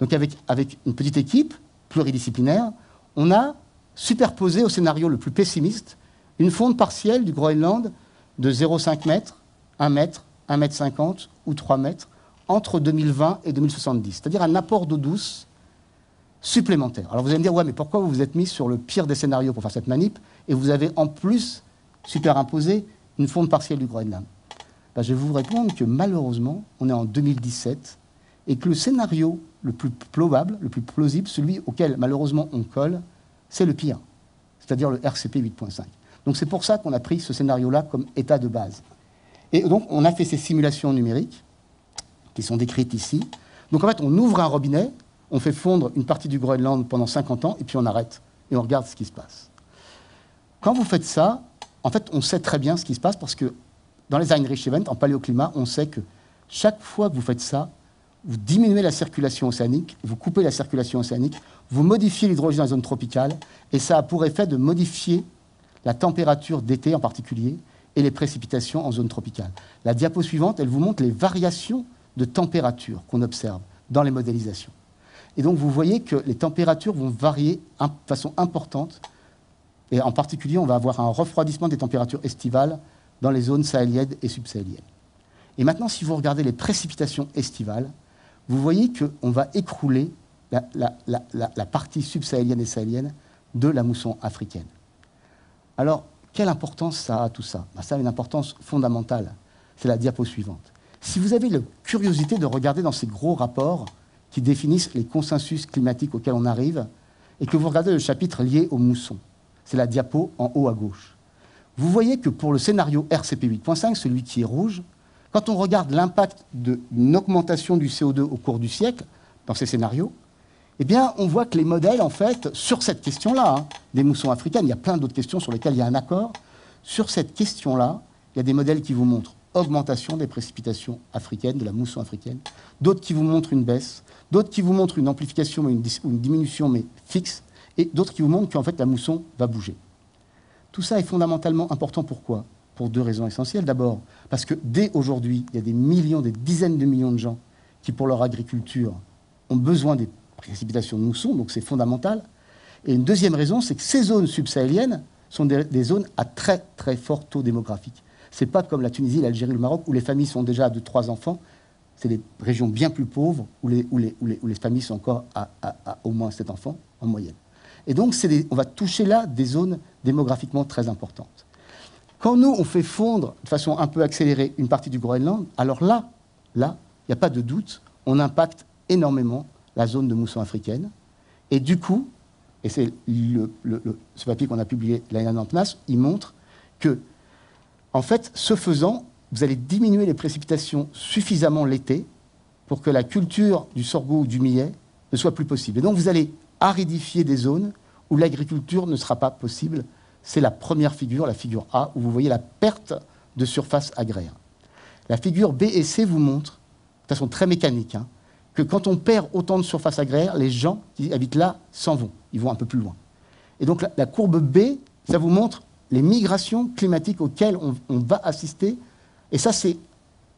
Donc, avec une petite équipe pluridisciplinaire, on a superposé au scénario le plus pessimiste une fonte partielle du Groenland de 0,5 mètres, 1 mètre, 1,50 mètre ou 3 mètres entre 2020 et 2070, c'est-à-dire un apport d'eau douce supplémentaire. Alors vous allez me dire, ouais, mais pourquoi vous vous êtes mis sur le pire des scénarios pour faire cette manip et vous avez en plus superimposé une fonte partielle du Groenland? Ben, je vais vous répondre que malheureusement, on est en 2017 et que le scénario le plus probable, le plus plausible, celui auquel malheureusement on colle, c'est le pire, c'est-à-dire le RCP 8.5. Donc c'est pour ça qu'on a pris ce scénario-là comme état de base. Et donc on a fait ces simulations numériques qui sont décrites ici. Donc en fait, on ouvre un robinet, on fait fondre une partie du Groenland pendant 50 ans et puis on arrête et on regarde ce qui se passe. Quand vous faites ça, en fait, on sait très bien ce qui se passe parce que dans les Heinrich Events, en paléoclimat, on sait que chaque fois que vous faites ça, vous diminuez la circulation océanique, vous coupez la circulation océanique, vous modifiez l'hydrogène dans la zone tropicale, et ça a pour effet de modifier la température d'été en particulier et les précipitations en zone tropicale. La diapo suivante, elle vous montre les variations de température qu'on observe dans les modélisations. Et donc vous voyez que les températures vont varier de façon importante, et en particulier, on va avoir un refroidissement des températures estivales dans les zones sahéliennes et subsahéliennes. Et maintenant, si vous regardez les précipitations estivales, vous voyez qu'on va écrouler la partie subsahélienne et sahélienne de la mousson africaine. Alors, quelle importance ça a tout ça? Ben, ça a une importance fondamentale. C'est la diapo suivante. Si vous avez la curiosité de regarder dans ces gros rapports qui définissent les consensus climatiques auxquels on arrive, et que vous regardez le chapitre lié aux moussons, c'est la diapo en haut à gauche. Vous voyez que pour le scénario RCP 8.5, celui qui est rouge, quand on regarde l'impact d'une augmentation du CO2 au cours du siècle, dans ces scénarios, eh bien, on voit que les modèles, en fait, sur cette question-là, des moussons africaines, il y a plein d'autres questions sur lesquelles il y a un accord, sur cette question-là, il y a des modèles qui vous montrent augmentation des précipitations africaines, de la mousson africaine, d'autres qui vous montrent une baisse, d'autres qui vous montrent une amplification ou une diminution, mais fixe, et d'autres qui vous montrent qu'en fait, la mousson va bouger. Tout ça est fondamentalement important. Pourquoi? Pour deux raisons essentielles. D'abord, parce que dès aujourd'hui, il y a des millions, des dizaines de millions de gens qui, pour leur agriculture, ont besoin des précipitations de mousson, donc c'est fondamental. Et une deuxième raison, c'est que ces zones subsahéliennes sont des zones à très, très fort taux démographique. Ce n'est pas comme la Tunisie, l'Algérie, le Maroc, où les familles sont déjà à 2-3 enfants. C'est des régions bien plus pauvres, où les familles sont encore à au moins 7 enfants, en moyenne. Et donc, on va toucher là des zones démographiquement très importantes. Quand nous, on fait fondre de façon un peu accélérée une partie du Groenland, alors là, il n'y a pas de doute, on impacte énormément la zone de mousson africaine. Et du coup, et c'est ce papier qu'on a publié l'année dernière en PNAS, il montre que, en fait, ce faisant, vous allez diminuer les précipitations suffisamment l'été pour que la culture du sorgho ou du millet ne soit plus possible. Et donc, vous allez aridifier des zones où l'agriculture ne sera pas possible. C'est la première figure, la figure A, où vous voyez la perte de surface agraire. La figure B et C vous montre, de façon très mécanique, que quand on perd autant de surface agraire, les gens qui habitent là s'en vont. Ils vont un peu plus loin. Et donc la courbe B, ça vous montre les migrations climatiques auxquelles on va assister. Et ça, c'est,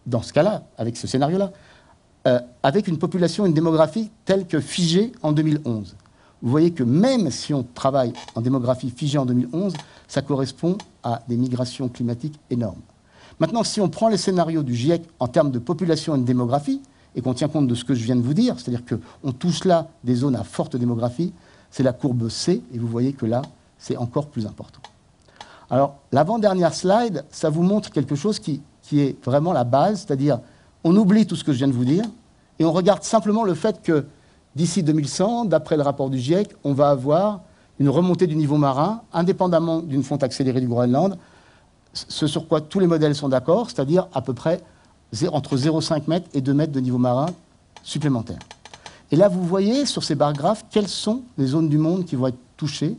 dans ce cas-là, avec ce scénario-là, avec une population, une démographie telle que figée en 2011. Vous voyez que même si on travaille en démographie figée en 2011, ça correspond à des migrations climatiques énormes. Maintenant, si on prend les scénarios du GIEC en termes de population et de démographie, et qu'on tient compte de ce que je viens de vous dire, c'est-à-dire qu'on touche là des zones à forte démographie, c'est la courbe C, et vous voyez que là, c'est encore plus important. Alors, l'avant-dernière slide, ça vous montre quelque chose qui est vraiment la base, c'est-à-dire on oublie tout ce que je viens de vous dire, et on regarde simplement le fait que d'ici 2100, d'après le rapport du GIEC, on va avoir une remontée du niveau marin, indépendamment d'une fonte accélérée du Groenland, ce sur quoi tous les modèles sont d'accord, c'est-à-dire à peu près entre 0,5 mètres et 2 mètres de niveau marin supplémentaire. Et là, vous voyez sur ces barres graphes quelles sont les zones du monde qui vont être touchées,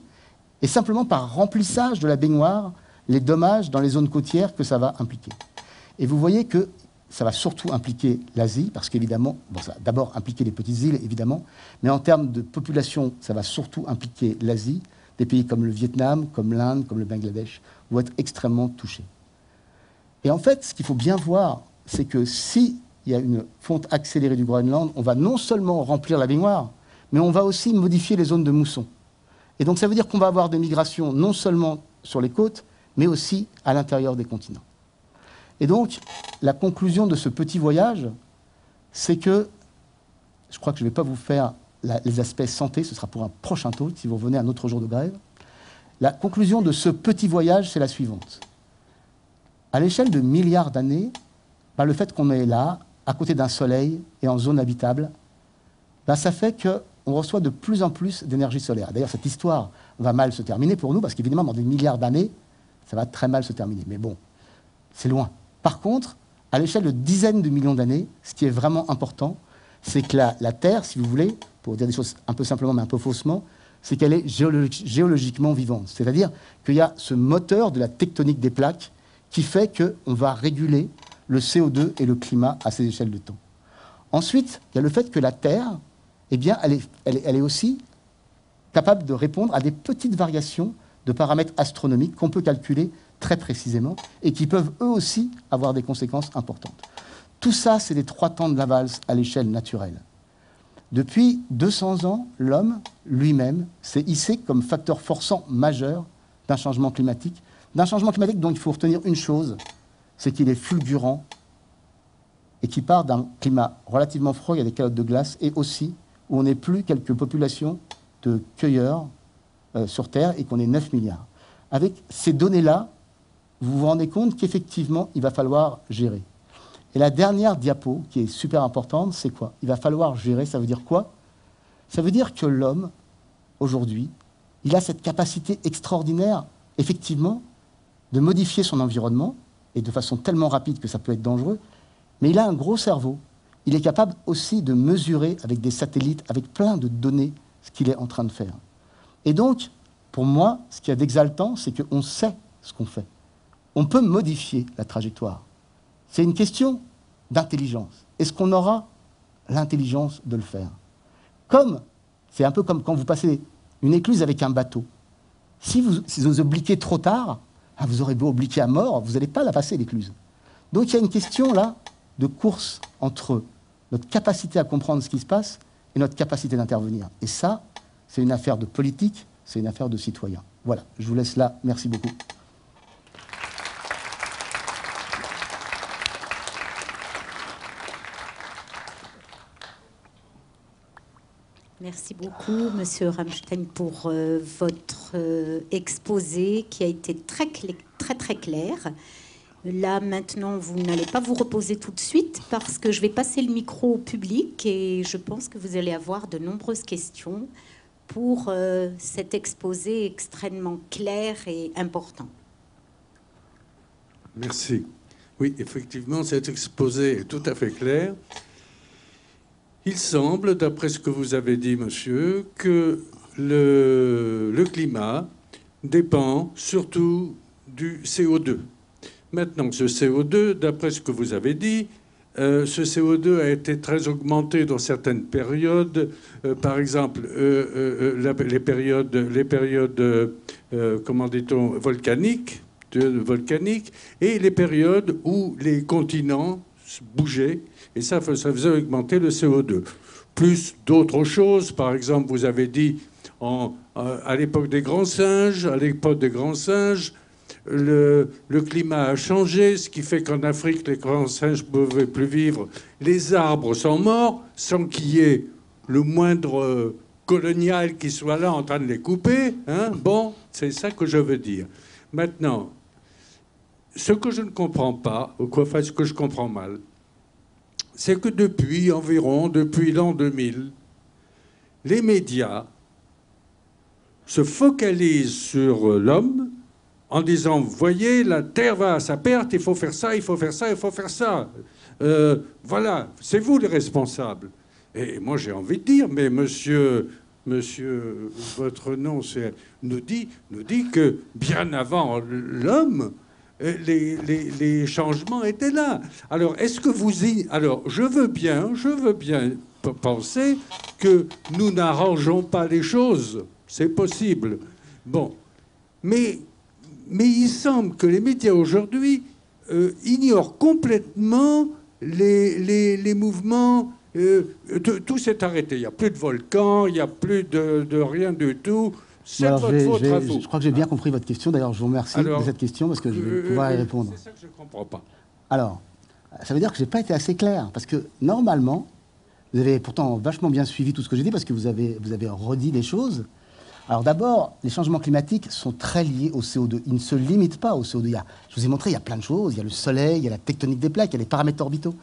et simplement par remplissage de la baignoire, les dommages dans les zones côtières que ça va impliquer. Et vous voyez que ça va surtout impliquer l'Asie, parce qu'évidemment, ça va d'abord impliquer les petites îles, évidemment, mais en termes de population, ça va surtout impliquer l'Asie. Des pays comme le Vietnam, comme l'Inde, comme le Bangladesh vont être extrêmement touchés. Et en fait, ce qu'il faut bien voir, c'est que s'il y a une fonte accélérée du Groenland, on va non seulement remplir la baignoire, mais on va aussi modifier les zones de mousson. Et donc ça veut dire qu'on va avoir des migrations non seulement sur les côtes, mais aussi à l'intérieur des continents. Et donc, la conclusion de ce petit voyage, c'est que, je crois que je ne vais pas vous faire les aspects santé, ce sera pour un prochain talk, si vous revenez un autre jour de grève. La conclusion de ce petit voyage, c'est la suivante. À l'échelle de milliards d'années, par le fait qu'on est là, à côté d'un soleil et en zone habitable, ben, ça fait qu'on reçoit de plus en plus d'énergie solaire. D'ailleurs, cette histoire va mal se terminer pour nous, parce qu'évidemment, dans des milliards d'années, ça va très mal se terminer. Mais bon, c'est loin. Par contre, à l'échelle de dizaines de millions d'années, ce qui est vraiment important, c'est que la Terre, si vous voulez, pour dire des choses un peu simplement mais un peu faussement, c'est qu'elle est géologiquement vivante. C'est-à-dire qu'il y a ce moteur de la tectonique des plaques qui fait qu'on va réguler le CO2 et le climat à ces échelles de temps. Ensuite, il y a le fait que la Terre, eh bien, elle est aussi capable de répondre à des petites variations de paramètres astronomiques qu'on peut calculer très précisément et qui peuvent eux aussi avoir des conséquences importantes. Tout ça, c'est les 3 temps de la valse à l'échelle naturelle. Depuis 200 ans, l'homme lui-même s'est hissé comme facteur forçant majeur d'un changement climatique dont il faut retenir une chose, c'est qu'il est fulgurant et qui part d'un climat relativement froid, il y a des calottes de glace, et aussi où on n'est plus quelques populations de cueilleurs sur Terre et qu'on est 9 milliards. Avec ces données-là, vous vous rendez compte qu'effectivement, il va falloir gérer. Et la dernière diapo, qui est super importante, c'est quoi? Il va falloir gérer, ça veut dire quoi? Ça veut dire que l'homme, aujourd'hui, il a cette capacité extraordinaire, effectivement, de modifier son environnement, et de façon tellement rapide que ça peut être dangereux, mais il a un gros cerveau. Il est capable aussi de mesurer avec des satellites, avec plein de données, ce qu'il est en train de faire. Et donc, pour moi, ce qu'il y a d'exaltant, c'est qu'on sait ce qu'on fait. On peut modifier la trajectoire. C'est une question d'intelligence. Est-ce qu'on aura l'intelligence de le faire? C'est un peu comme quand vous passez une écluse avec un bateau. Si vous obliquez trop tard, vous aurez beau obliquer à mort, vous n'allez pas la passer, l'écluse. Donc il y a une question là de course entre notre capacité à comprendre ce qui se passe et notre capacité d'intervenir. Et ça, c'est une affaire de politique, c'est une affaire de citoyens. Voilà, je vous laisse là. Merci beaucoup. Merci beaucoup, Monsieur Ramstein, pour votre exposé qui a été très clair. Là, maintenant, vous n'allez pas vous reposer tout de suite parce que je vais passer le micro au public et je pense que vous allez avoir de nombreuses questions pour cet exposé extrêmement clair et important. Merci. Oui, effectivement, cet exposé est tout à fait clair. Il semble, d'après ce que vous avez dit, monsieur, que le climat dépend surtout du CO2. Maintenant, ce CO2, d'après ce que vous avez dit, ce CO2 a été très augmenté dans certaines périodes. Par exemple, les périodes comment dit-on, volcaniques, et les périodes où les continents bougeaient. Et ça faisait augmenter le CO2. Plus d'autres choses, par exemple, vous avez dit, à l'époque des grands singes, le climat a changé, ce qui fait qu'en Afrique, les grands singes ne pouvaient plus vivre. Les arbres sont morts sans qu'il y ait le moindre colonial qui soit là en train de les couper. Hein. Bon, c'est ça que je veux dire. Maintenant, ce que je ne comprends pas, ou quoi, enfin, ce que je comprends mal, c'est que depuis l'an 2000, les médias se focalisent sur l'homme en disant, vous voyez, la Terre va à sa perte, il faut faire ça, il faut faire ça, il faut faire ça. Voilà, c'est vous les responsables. Et moi, j'ai envie de dire, mais monsieur, votre nom nous dit que bien avant l'homme, les changements étaient là. Alors, est-ce que alors, je veux bien penser que nous n'arrangeons pas les choses. C'est possible. Bon. Mais il semble que les médias aujourd'hui ignorent complètement les mouvements. Tout s'est arrêté. Il n'y a plus de volcans, il n'y a plus de rien du tout. C'est votre faute à vous. Je crois que j'ai bien compris votre question. D'ailleurs, je vous remercie de cette question parce que je vais pouvoir y répondre. C'est ça que je ne comprends pas. Alors, ça veut dire que je n'ai pas été assez clair. Parce que normalement, vous avez pourtant vachement bien suivi tout ce que j'ai dit parce que vous avez redit les choses. Alors d'abord, les changements climatiques sont très liés au CO2. Ils ne se limitent pas au CO2. Je vous ai montré, il y a plein de choses. Il y a le soleil, il y a la tectonique des plaques, il y a les paramètres orbitaux.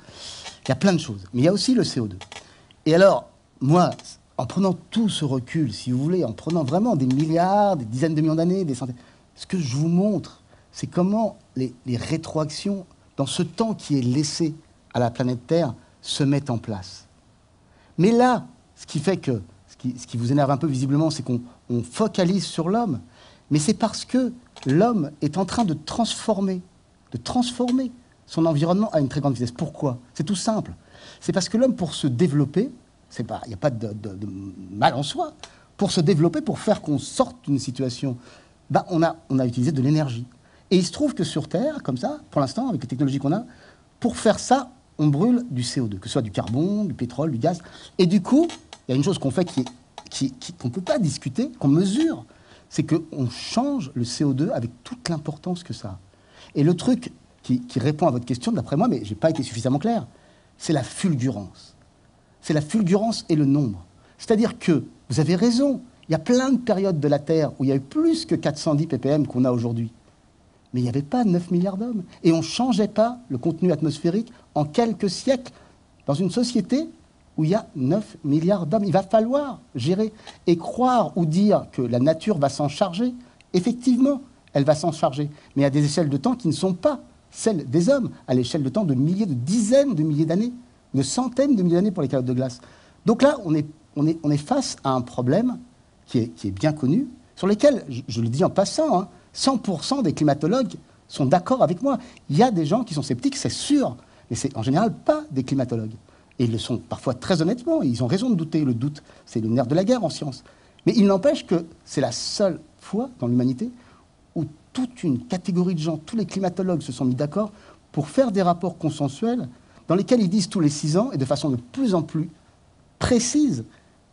Il y a plein de choses. Mais il y a aussi le CO2. Et alors, moi, en prenant tout ce recul, si vous voulez, en prenant vraiment des milliards, des dizaines de millions d'années, des centaines, ce que je vous montre, c'est comment les rétroactions, dans ce temps qui est laissé à la planète Terre, se mettent en place. Mais là, ce qui fait que, ce qui vous énerve un peu visiblement, c'est qu'on focalise sur l'homme. Mais c'est parce que l'homme est en train de transformer son environnement à une très grande vitesse. Pourquoi? C'est tout simple. C'est parce que l'homme, pour se développer, il n'y a pas de mal en soi, pour se développer, pour faire qu'on sorte d'une situation, on a utilisé de l'énergie. Et il se trouve que sur Terre, comme ça, pour l'instant, avec les technologies qu'on a, pour faire ça, on brûle du CO2, que ce soit du carbone, du pétrole, du gaz. Et du coup, il y a une chose qu'on fait qu'on ne peut pas discuter, qu'on mesure, c'est qu'on change le CO2 avec toute l'importance que ça a. Et le truc qui répond à votre question, d'après moi, mais je n'ai pas été suffisamment clair, c'est la fulgurance. C'est la fulgurance et le nombre. C'est-à-dire que, vous avez raison, il y a plein de périodes de la Terre où il y a eu plus que 410 ppm qu'on a aujourd'hui. Mais il n'y avait pas 9 milliards d'hommes. Et on ne changeait pas le contenu atmosphérique en quelques siècles dans une société où il y a 9 milliards d'hommes. Il va falloir gérer et croire ou dire que la nature va s'en charger. Effectivement, elle va s'en charger. Mais à des échelles de temps qui ne sont pas celles des hommes, à l'échelle de temps de milliers, de dizaines de milliers d'années, de centaines de milliers d'années pour les calottes de glace. Donc là, on est face à un problème qui est bien connu, sur lequel, je le dis en passant, 100% des climatologues sont d'accord avec moi. Il y a des gens qui sont sceptiques, c'est sûr, mais c'est en général pas des climatologues. Et ils le sont parfois très honnêtement, ils ont raison de douter. Le doute, c'est le nerf de la guerre en science. Mais il n'empêche que c'est la seule fois dans l'humanité où toute une catégorie de gens, tous les climatologues se sont mis d'accord pour faire des rapports consensuels dans lesquels ils disent tous les 6 ans, et de façon de plus en plus précise,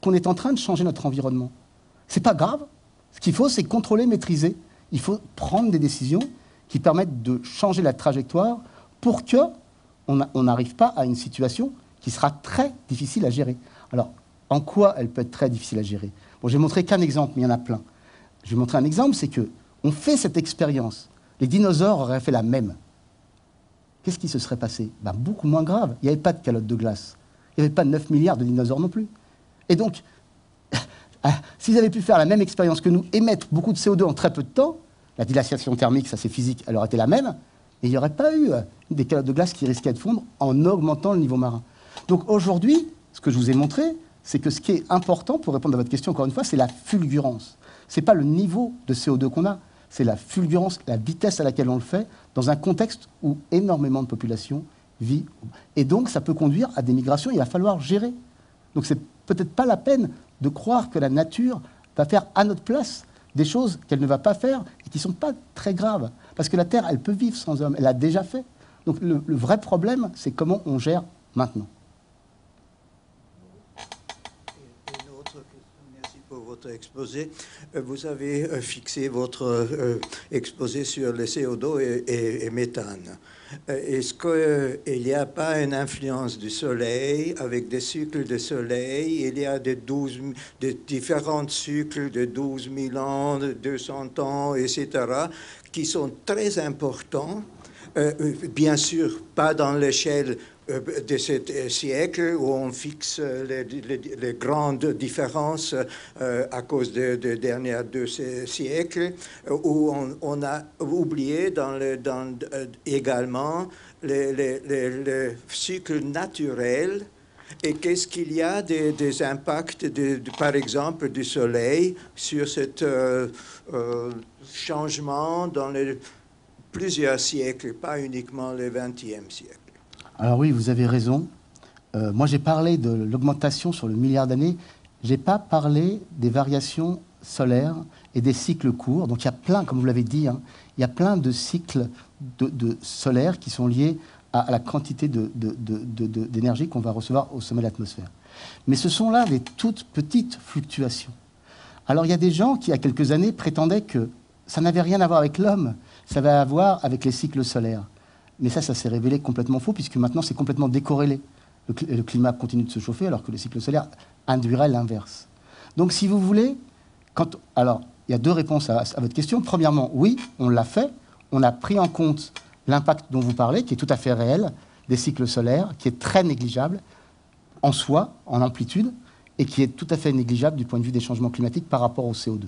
qu'on est en train de changer notre environnement. C'est pas grave. Ce qu'il faut, c'est contrôler, maîtriser. Il faut prendre des décisions qui permettent de changer la trajectoire pour qu'on n'arrive pas à une situation qui sera très difficile à gérer. Alors, en quoi elle peut être très difficile à gérer? Bon, je vais montrer qu'un exemple, mais il y en a plein. Je vais montrer un exemple, c'est qu'on fait cette expérience. Les dinosaures auraient fait la même. Qu'est-ce qui se serait passé? Beaucoup moins grave. Il n'y avait pas de calotte de glace. Il n'y avait pas 9 milliards de dinosaures non plus. Et donc, s'ils avaient pu faire la même expérience que nous, émettre beaucoup de CO2 en très peu de temps, la dilatation thermique, ça c'est physique, elle aurait été la même, et il n'y aurait pas eu des calottes de glace qui risquaient de fondre en augmentant le niveau marin. Donc aujourd'hui, ce que je vous ai montré, c'est que ce qui est important, pour répondre à votre question encore une fois, c'est la fulgurance. Ce n'est pas le niveau de CO2 qu'on a, c'est la fulgurance, la vitesse à laquelle on le fait, dans un contexte où énormément de population vit. Et donc ça peut conduire à des migrations, il va falloir gérer. Donc c'est peut-être pas la peine de croire que la nature va faire à notre place des choses qu'elle ne va pas faire et qui ne sont pas très graves. Parce que la Terre, elle peut vivre sans homme, elle l'a déjà fait. Donc le vrai problème, c'est comment on gère maintenant. Une autre question, merci pour votre exposé. Vous avez fixé votre exposé sur le CO2 et méthane. Est-ce qu'il n'y a pas une influence du Soleil avec des cycles de Soleil? Il y a des différents cycles de 12 000 ans, de 200 ans, etc., qui sont très importants. Bien sûr, pas dans l'échelle de ce siècle où on fixe les grandes différences à cause des derniers 2 siècles, où on a oublié également le cycle naturel. Et qu'est-ce qu'il y a des impacts, par exemple, du Soleil sur ce changement dans plusieurs siècles, pas uniquement le XXe siècle? Alors oui, vous avez raison. Moi, j'ai parlé de l'augmentation sur le milliard d'années. Je n'ai pas parlé des variations solaires et des cycles courts. Donc il y a plein, comme vous l'avez dit, il y a plein de cycles de solaires qui sont liés à la quantité d'énergie qu'on va recevoir au sommet de l'atmosphère. Mais ce sont là des toutes petites fluctuations. Alors il y a des gens qui, il y a quelques années, prétendaient que ça n'avait rien à voir avec l'homme, ça avait à voir avec les cycles solaires. Mais ça s'est révélé complètement faux, puisque maintenant, c'est complètement décorrélé. Le climat continue de se chauffer, alors que le cycle solaire induirait l'inverse. Donc, si vous voulez, Alors, il y a deux réponses à votre question. Premièrement, oui, on l'a fait. On a pris en compte l'impact dont vous parlez, qui est tout à fait réel, des cycles solaires, qui est très négligeable en soi, en amplitude, et qui est tout à fait négligeable du point de vue des changements climatiques par rapport au CO2.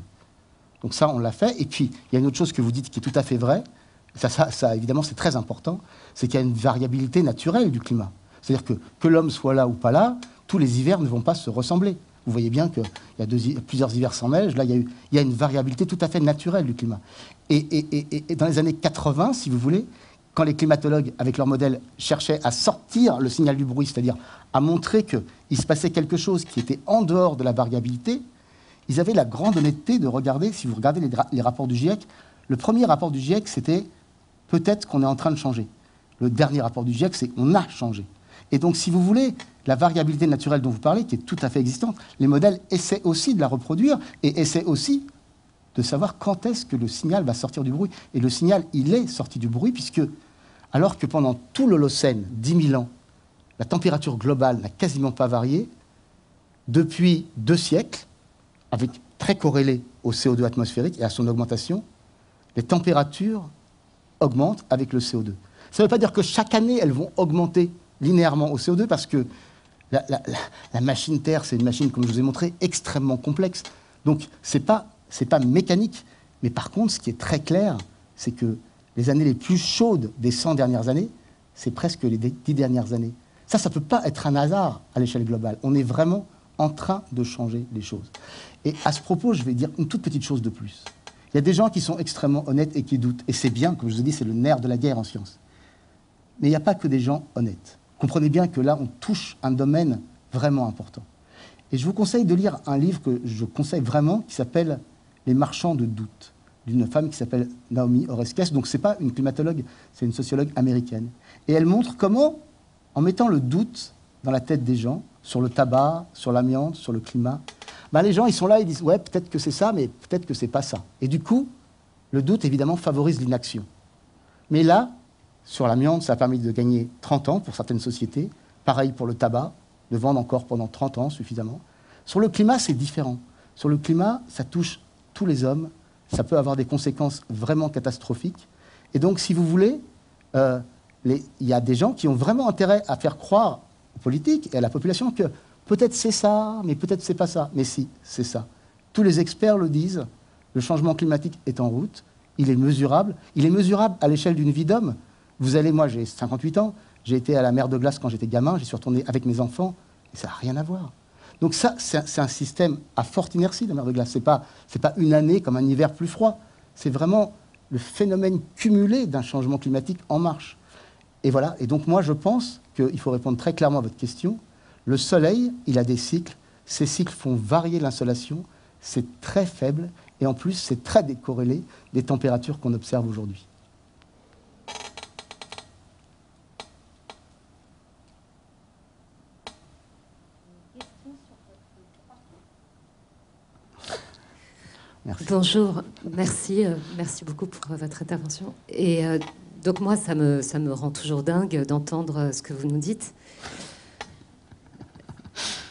Donc ça, on l'a fait. Et puis, il y a une autre chose que vous dites qui est tout à fait vraie, ça évidemment, c'est très important, c'est qu'il y a une variabilité naturelle du climat. C'est-à-dire que l'homme soit là ou pas là, tous les hivers ne vont pas se ressembler. Vous voyez bien qu'il y a plusieurs hivers sans neige. Là, il y a une variabilité tout à fait naturelle du climat. Et dans les années 80, si vous voulez, quand les climatologues, avec leur modèle, cherchaient à sortir le signal du bruit, c'est-à-dire à montrer qu'il se passait quelque chose qui était en dehors de la variabilité, ils avaient la grande honnêteté de regarder, si vous regardez les rapports du GIEC, le premier rapport du GIEC, c'était « peut-être qu'on est en train de changer ». Le dernier rapport du GIEC, c'est « on a changé ». Et donc, si vous voulez, la variabilité naturelle dont vous parlez, qui est tout à fait existante, les modèles essaient aussi de la reproduire et essaient aussi de savoir quand est-ce que le signal va sortir du bruit. Et le signal, il est sorti du bruit, puisque, alors que pendant tout l'Holocène, 10 000 ans, la température globale n'a quasiment pas varié, depuis 2 siècles, avec très corrélé au CO2 atmosphérique et à son augmentation, les températures augmentent avec le CO2. Ça ne veut pas dire que chaque année, elles vont augmenter linéairement au CO2, parce que la machine Terre, c'est une machine, comme je vous ai montré, extrêmement complexe. Donc, c'est pas mécanique. Mais par contre, ce qui est très clair, c'est que les années les plus chaudes des 100 dernières années, c'est presque les 10 dernières années. Ça ne peut pas être un hasard à l'échelle globale. On est vraiment en train de changer les choses. Et à ce propos, je vais dire une toute petite chose de plus. Il y a des gens qui sont extrêmement honnêtes et qui doutent. Et c'est bien, comme je vous ai dit, c'est le nerf de la guerre en science. Mais il n'y a pas que des gens honnêtes. Comprenez bien que là, on touche un domaine vraiment important. Et je vous conseille de lire un livre que je conseille vraiment, qui s'appelle « Les marchands de doute », d'une femme qui s'appelle Naomi Oreskes. Donc, ce n'est pas une climatologue, c'est une sociologue américaine. Et elle montre comment, en mettant le doute dans la tête des gens, sur le tabac, sur l'amiante, sur le climat, ben les gens, ils sont là, ils disent « ouais, peut-être que c'est ça, mais peut-être que c'est pas ça ». Et du coup, le doute, évidemment, favorise l'inaction. Mais là, sur l'amiante, ça a permis de gagner 30 ans pour certaines sociétés. Pareil pour le tabac, de vendre encore pendant 30 ans suffisamment. Sur le climat, c'est différent. Sur le climat, ça touche tous les hommes. Ça peut avoir des conséquences vraiment catastrophiques. Et donc, si vous voulez, il y a des gens qui ont vraiment intérêt à faire croire aux politiques et à la population que peut-être c'est ça, mais peut-être c'est pas ça. Mais si, c'est ça. Tous les experts le disent. Le changement climatique est en route. Il est mesurable. Il est mesurable à l'échelle d'une vie d'homme. Vous allez, moi j'ai 58 ans, j'ai été à la mer de glace quand j'étais gamin, j'y suis retourné avec mes enfants, et ça n'a rien à voir. Donc ça, c'est un système à forte inertie, la mer de glace. C'est pas une année comme un hiver plus froid. C'est vraiment le phénomène cumulé d'un changement climatique en marche. Et voilà. Et donc moi, je pense qu'il faut répondre très clairement à votre question. Le Soleil, il a des cycles. Ces cycles font varier l'insolation. C'est très faible. Et en plus, c'est très décorrélé des températures qu'on observe aujourd'hui. Merci. Bonjour, merci beaucoup pour votre intervention. Et donc moi, ça me rend toujours dingue d'entendre ce que vous nous dites.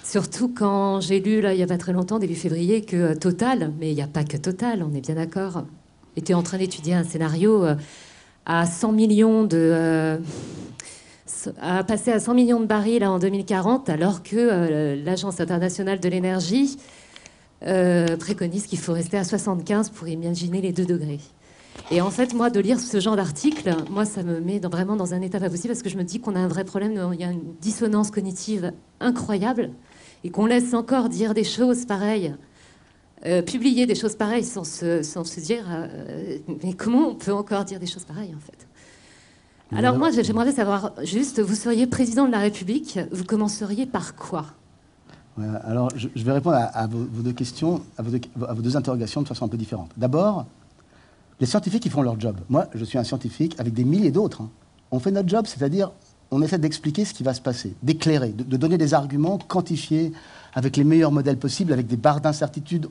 Surtout quand j'ai lu, là, il n'y a pas très longtemps, début février, que Total, mais il n'y a pas que Total, on est bien d'accord, était en train d'étudier un scénario à 100 millions à passer à 100 millions de barils là, en 2040, alors que l'Agence internationale de l'énergie préconise qu'il faut rester à 75 pour imaginer les 2 degrés. Et en fait, moi, de lire ce genre d'article, moi, ça me met vraiment dans un état pas possible, parce que je me dis qu'on a un vrai problème, il y a une dissonance cognitive incroyable, et qu'on laisse encore dire des choses pareilles, publier des choses pareilles sans se dire mais comment on peut encore dire des choses pareilles, en fait. Alors moi, j'aimerais savoir, juste, vous seriez président de la République, vous commenceriez par quoi ? Alors, je vais répondre à vos 2 questions, à vos 2 interrogations de façon un peu différente. D'abord, les scientifiques, ils font leur job. Moi, je suis un scientifique avec des milliers d'autres. Hein. On fait notre job, c'est-à-dire, on essaie d'expliquer ce qui va se passer, d'éclairer, de donner des arguments quantifiés, avec les meilleurs modèles possibles, avec des barres d'incertitude.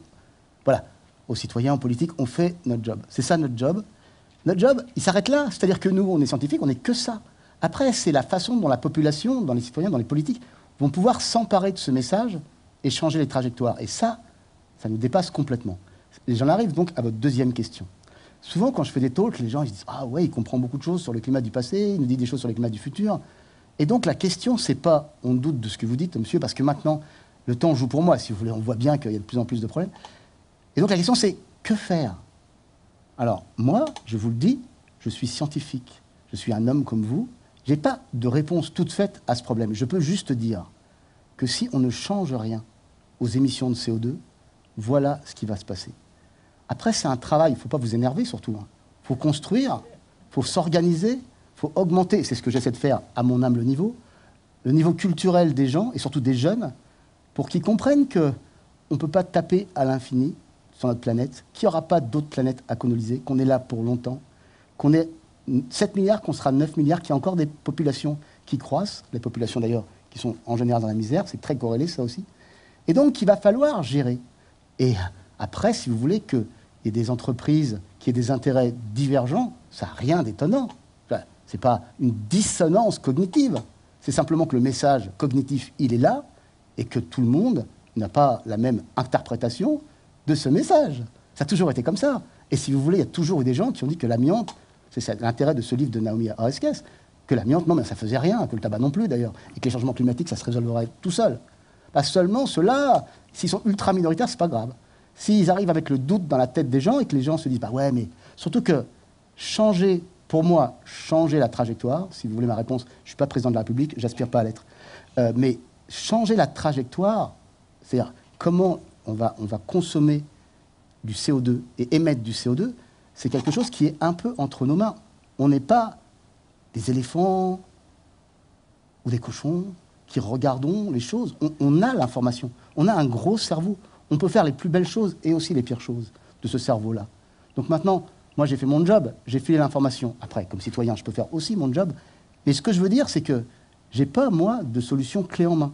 Voilà, aux citoyens, aux politiques, on fait notre job. C'est ça notre job. Notre job, il s'arrête là. C'est-à-dire que nous, on est scientifiques, on n'est que ça. Après, c'est la façon dont la population, dans les citoyens, dans les politiques, vont pouvoir s'emparer de ce message et changer les trajectoires. Et ça nous dépasse complètement. Et j'en arrive donc à votre deuxième question. Souvent, quand je fais des talks, les gens ils disent « Ah ouais, il comprend beaucoup de choses sur le climat du passé, il nous dit des choses sur le climat du futur. » Et donc, la question, c'est pas « On doute de ce que vous dites, monsieur, parce que maintenant, le temps joue pour moi, si vous voulez. On voit bien qu'il y a de plus en plus de problèmes. » Et donc, la question, c'est « Que faire ?» Alors, moi, je vous le dis, je suis scientifique. Je suis un homme comme vous. Je n'ai pas de réponse toute faite à ce problème. Je peux juste dire que si on ne change rien aux émissions de CO2, voilà ce qui va se passer. Après, c'est un travail. Il ne faut pas vous énerver, surtout. Il faut construire, il faut s'organiser, il faut augmenter. C'est ce que j'essaie de faire à mon humble niveau. Le niveau culturel des gens, et surtout des jeunes, pour qu'ils comprennent qu'on ne peut pas taper à l'infini sur notre planète, qu'il n'y aura pas d'autres planètes à coloniser, qu'on est là pour longtemps, qu'on est 7 milliards, qu'on sera 9 milliards, qu'il y a encore des populations qui croissent, les populations d'ailleurs qui sont en général dans la misère, c'est très corrélé ça aussi. Et donc il va falloir gérer. Et après, si vous voulez qu'il y ait des entreprises qui aient des intérêts divergents, ça n'a rien d'étonnant. Enfin, ce n'est pas une dissonance cognitive, c'est simplement que le message cognitif, il est là, et que tout le monde n'a pas la même interprétation de ce message. Ça a toujours été comme ça. Et si vous voulez, il y a toujours eu des gens qui ont dit que l'amiante, c'est l'intérêt de ce livre de Naomi Oreskes, que l'amiante, non, mais ça faisait rien, que le tabac non plus d'ailleurs, et que les changements climatiques, ça se résolverait tout seul. Pas seulement ceux-là, s'ils sont ultra minoritaires, c'est pas grave. S'ils arrivent avec le doute dans la tête des gens et que les gens se disent, bah ouais, mais surtout que changer, pour moi, changer la trajectoire, si vous voulez ma réponse, je suis pas président de la République, j'aspire pas à l'être, mais changer la trajectoire, c'est-à-dire comment on va consommer du CO2 et émettre du CO2, c'est quelque chose qui est un peu entre nos mains. On n'est pas des éléphants ou des cochons qui regardons les choses. On a l'information. On a un gros cerveau. On peut faire les plus belles choses et aussi les pires choses de ce cerveau-là. Donc maintenant, moi j'ai fait mon job, j'ai filé l'information. Après, comme citoyen, je peux faire aussi mon job. Mais ce que je veux dire, c'est que j'ai pas, moi, de solution clé en main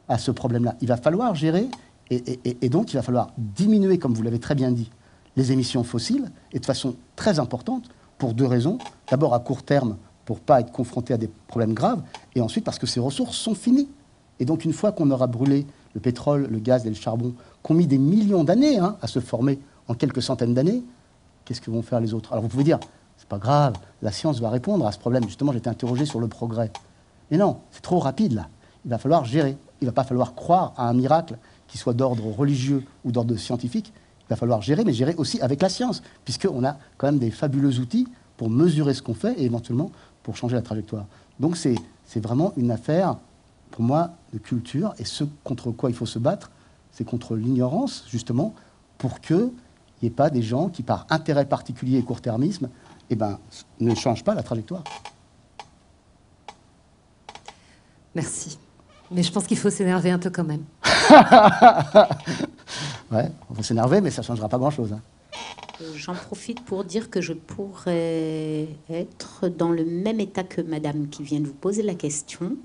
à ce problème-là. Il va falloir gérer et donc il va falloir diminuer, comme vous l'avez très bien dit, les émissions fossiles, et de façon très importante, pour deux raisons. D'abord, à court terme, pour ne pas être confronté à des problèmes graves, et ensuite parce que ces ressources sont finies. Et donc, une fois qu'on aura brûlé le pétrole, le gaz et le charbon, qu'ont mis des millions d'années à se former en quelques centaines d'années, qu'est-ce que vont faire les autres? Alors, vous pouvez dire, c'est pas grave, la science va répondre à ce problème. Justement, j'étais interrogé sur le progrès. Mais non, c'est trop rapide, là. Il va falloir gérer. Il ne va pas falloir croire à un miracle qui soit d'ordre religieux ou d'ordre scientifique. Il va falloir gérer, mais gérer aussi avec la science, puisqu'on a quand même des fabuleux outils pour mesurer ce qu'on fait et éventuellement pour changer la trajectoire. Donc c'est vraiment une affaire, pour moi, de culture. Et ce contre quoi il faut se battre, c'est contre l'ignorance, justement, pour qu'il n'y ait pas des gens qui, par intérêt particulier et court-termisme, ne changent pas la trajectoire. Merci. Mais je pense qu'il faut s'énerver un peu quand même. Ouais, on va s'énerver, mais ça ne changera pas grand-chose. J'en profite pour dire que je pourrais être dans le même état que madame qui vient de vous poser la question.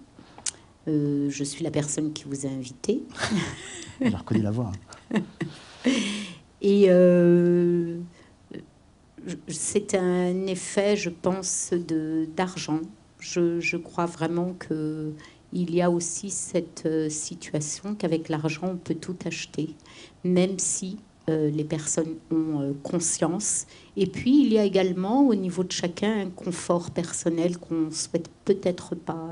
Je suis la personne qui vous a invité. J'ai reconnu la voix. Et c'est un effet, je pense, d'argent. Je crois vraiment qu'il y a aussi cette situation qu'avec l'argent, on peut tout acheter, même si les personnes ont conscience. Et puis, il y a également, au niveau de chacun, un confort personnel qu'on ne souhaite peut-être pas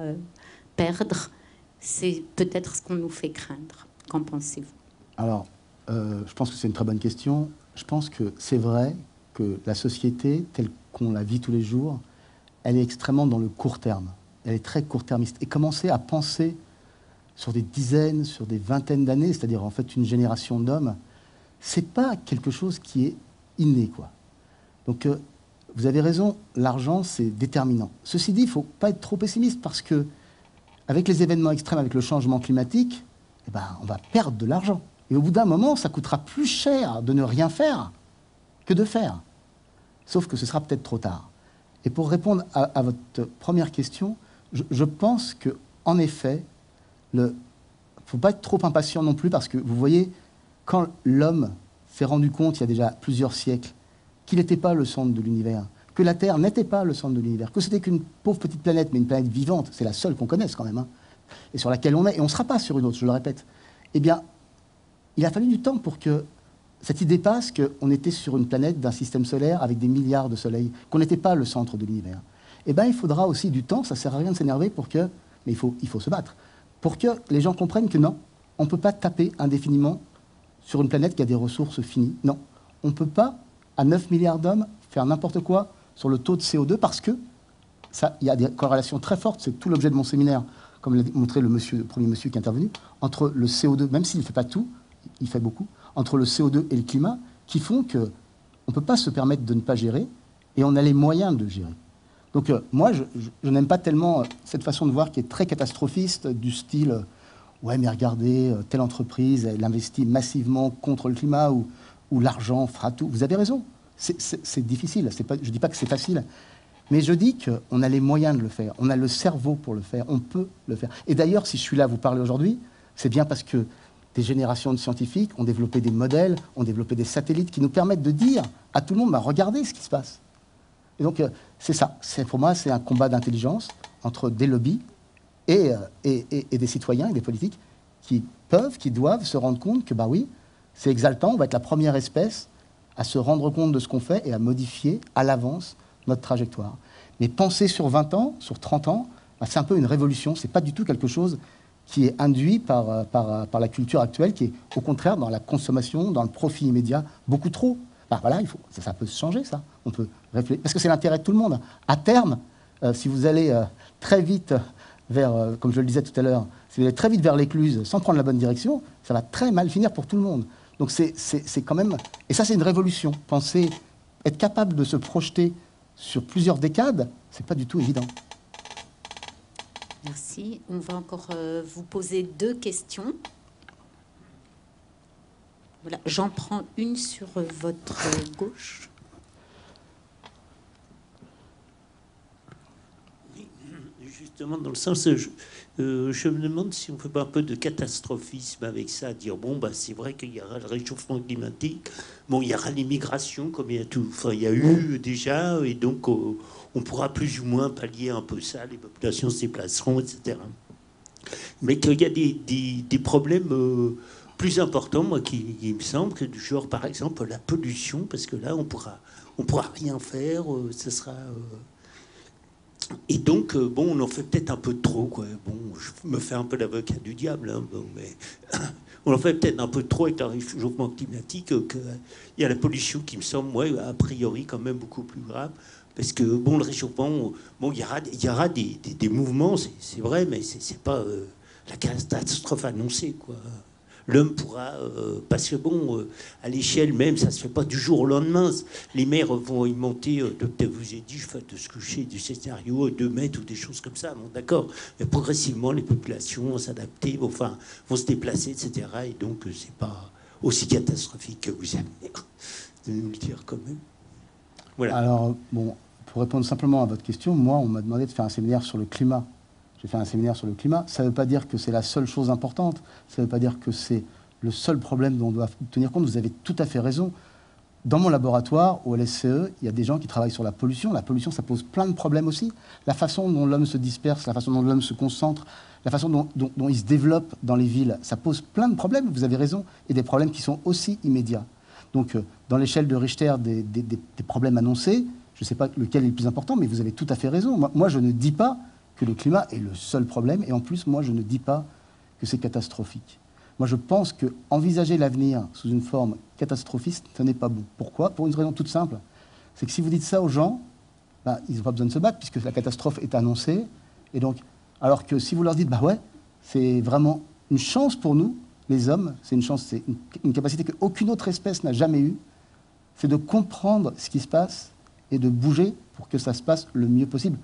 perdre. C'est peut-être ce qu'on nous fait craindre. Qu'en pensez-vous? Alors, je pense que c'est une très bonne question. Je pense que c'est vrai que la société, telle qu'on la vit tous les jours, elle est extrêmement dans le court terme. Elle est très court-termiste. Et commencer à penser sur des dizaines, sur des vingtaines d'années, c'est-à-dire en fait une génération d'hommes, c'est pas quelque chose qui est inné, quoi. Donc, vous avez raison, l'argent, c'est déterminant. Ceci dit, il ne faut pas être trop pessimiste parce que, avec les événements extrêmes, avec le changement climatique, on va perdre de l'argent. Et au bout d'un moment, ça coûtera plus cher de ne rien faire que de faire. Sauf que ce sera peut-être trop tard. Et pour répondre à votre première question, je pense qu'en effet, il ne faut pas être trop impatient non plus parce que, vous voyez, quand l'homme s'est rendu compte, il y a déjà plusieurs siècles, qu'il n'était pas le centre de l'univers, que la Terre n'était pas le centre de l'univers, que c'était qu'une pauvre petite planète, mais une planète vivante, c'est la seule qu'on connaisse quand même, et sur laquelle on est, et on ne sera pas sur une autre, je le répète, eh bien, il a fallu du temps pour que cette idée passe qu'on était sur une planète d'un système solaire avec des milliards de soleils, qu'on n'était pas le centre de l'univers. Eh bien, il faudra aussi du temps, ça ne sert à rien de s'énerver mais il faut se battre, pour que les gens comprennent que non, on ne peut pas taper indéfiniment sur une planète qui a des ressources finies. Non, on ne peut pas, à 9 milliards d'hommes, faire n'importe quoi sur le taux de CO2 parce que il y a des corrélations très fortes, c'est tout l'objet de mon séminaire, comme l'a montré le premier monsieur qui est intervenu, entre le CO2, même s'il ne fait pas tout, il fait beaucoup, entre le CO2 et le climat, qui font qu'on ne peut pas se permettre de ne pas gérer, et on a les moyens de gérer. Donc moi, je n'aime pas tellement cette façon de voir qui est très catastrophiste, du style ouais, mais regardez, telle entreprise, elle investit massivement contre le climat, ou l'argent fera tout. Vous avez raison, c'est difficile, je ne dis pas que c'est facile, mais je dis qu'on a les moyens de le faire, on a le cerveau pour le faire, on peut le faire. Et d'ailleurs, si je suis là à vous parler aujourd'hui, c'est bien parce que des générations de scientifiques ont développé des modèles, ont développé des satellites qui nous permettent de dire à tout le monde, bah, regardez ce qui se passe. Et donc, c'est ça. Pour moi, c'est un combat d'intelligence entre des lobbies et des citoyens et des politiques qui doivent se rendre compte que, bah oui, c'est exaltant, on va être la première espèce à se rendre compte de ce qu'on fait et à modifier à l'avance notre trajectoire. Mais penser sur 20 ans, sur 30 ans, bah, c'est un peu une révolution. Ce n'est pas du tout quelque chose qui est induit par la culture actuelle, qui est au contraire dans la consommation, dans le profit immédiat, beaucoup trop. Ben voilà, ça peut se changer, ça. On peut réfléchir, parce que c'est l'intérêt de tout le monde. À terme, si vous allez très vite vers, comme je le disais tout à l'heure, si vous allez très vite vers l'écluse sans prendre la bonne direction, ça va très mal finir pour tout le monde. Donc c'est quand même... Et ça, c'est une révolution. Penser, être capable de se projeter sur plusieurs décades, c'est pas du tout évident. Merci. On va encore vous poser 2 questions. Voilà, j'en prends une sur votre gauche. Oui, justement, dans le sens, je me demande si on ne fait pas un peu de catastrophisme avec ça, dire bon, bah, c'est vrai qu'il y aura le réchauffement climatique, bon, il y aura l'immigration, comme il y a tout, enfin, il y a eu déjà, et donc on pourra plus ou moins pallier un peu ça, les populations se déplaceront, etc. Mais qu'il y a des problèmes plus importants, moi, qui me semble, que du genre, par exemple, la pollution, parce que là, on pourra rien faire, ça sera... Et donc, bon, on en fait peut-être un peu trop, quoi. Bon, je me fais un peu l'avocat du diable, hein, bon, mais on en fait peut-être un peu trop avec le réchauffement climatique, qu'il y a la pollution qui me semble, moi, a priori, quand même beaucoup plus grave. Parce que, bon, le réchauffement, bon, il y aura des mouvements, c'est vrai, mais c'est pas la catastrophe annoncée, quoi. L'homme pourra, parce que bon, à l'échelle même, ça se fait pas du jour au lendemain. Les mers vont y monter, je vous ai dit, je fais de ce que je sais, du scénario, 2 mètres ou des choses comme ça. Bon, d'accord. Mais progressivement, les populations vont s'adapter, vont se déplacer, etc. Et donc, c'est pas aussi catastrophique que vous aimez de nous le dire quand même. Voilà. Alors, bon, pour répondre simplement à votre question, moi, on m'a demandé de faire un séminaire sur le climat. J'ai fait un séminaire sur le climat. Ça ne veut pas dire que c'est la seule chose importante. Ça ne veut pas dire que c'est le seul problème dont on doit tenir compte. Vous avez tout à fait raison. Dans mon laboratoire, au LSCE, il y a des gens qui travaillent sur la pollution. La pollution, ça pose plein de problèmes aussi. La façon dont l'homme se disperse, la façon dont l'homme se concentre, la façon dont il se développe dans les villes, ça pose plein de problèmes, vous avez raison, et des problèmes qui sont aussi immédiats. Donc, dans l'échelle de Richter, des problèmes annoncés, je ne sais pas lequel est le plus important, mais vous avez tout à fait raison. Moi, je ne dis pas que le climat est le seul problème, et en plus, moi, je ne dis pas que c'est catastrophique. Moi, je pense qu'envisager l'avenir sous une forme catastrophiste, ce n'est pas bon. Pourquoi? Pour une raison toute simple. C'est que si vous dites ça aux gens, ben, ils n'ont pas besoin de se battre, puisque la catastrophe est annoncée. Et donc, alors que si vous leur dites, bah ouais, c'est vraiment une chance pour nous, les hommes, c'est une chance, c'est une capacité qu'aucune autre espèce n'a jamais eue, c'est de comprendre ce qui se passe et de bouger pour que ça se passe le mieux possible.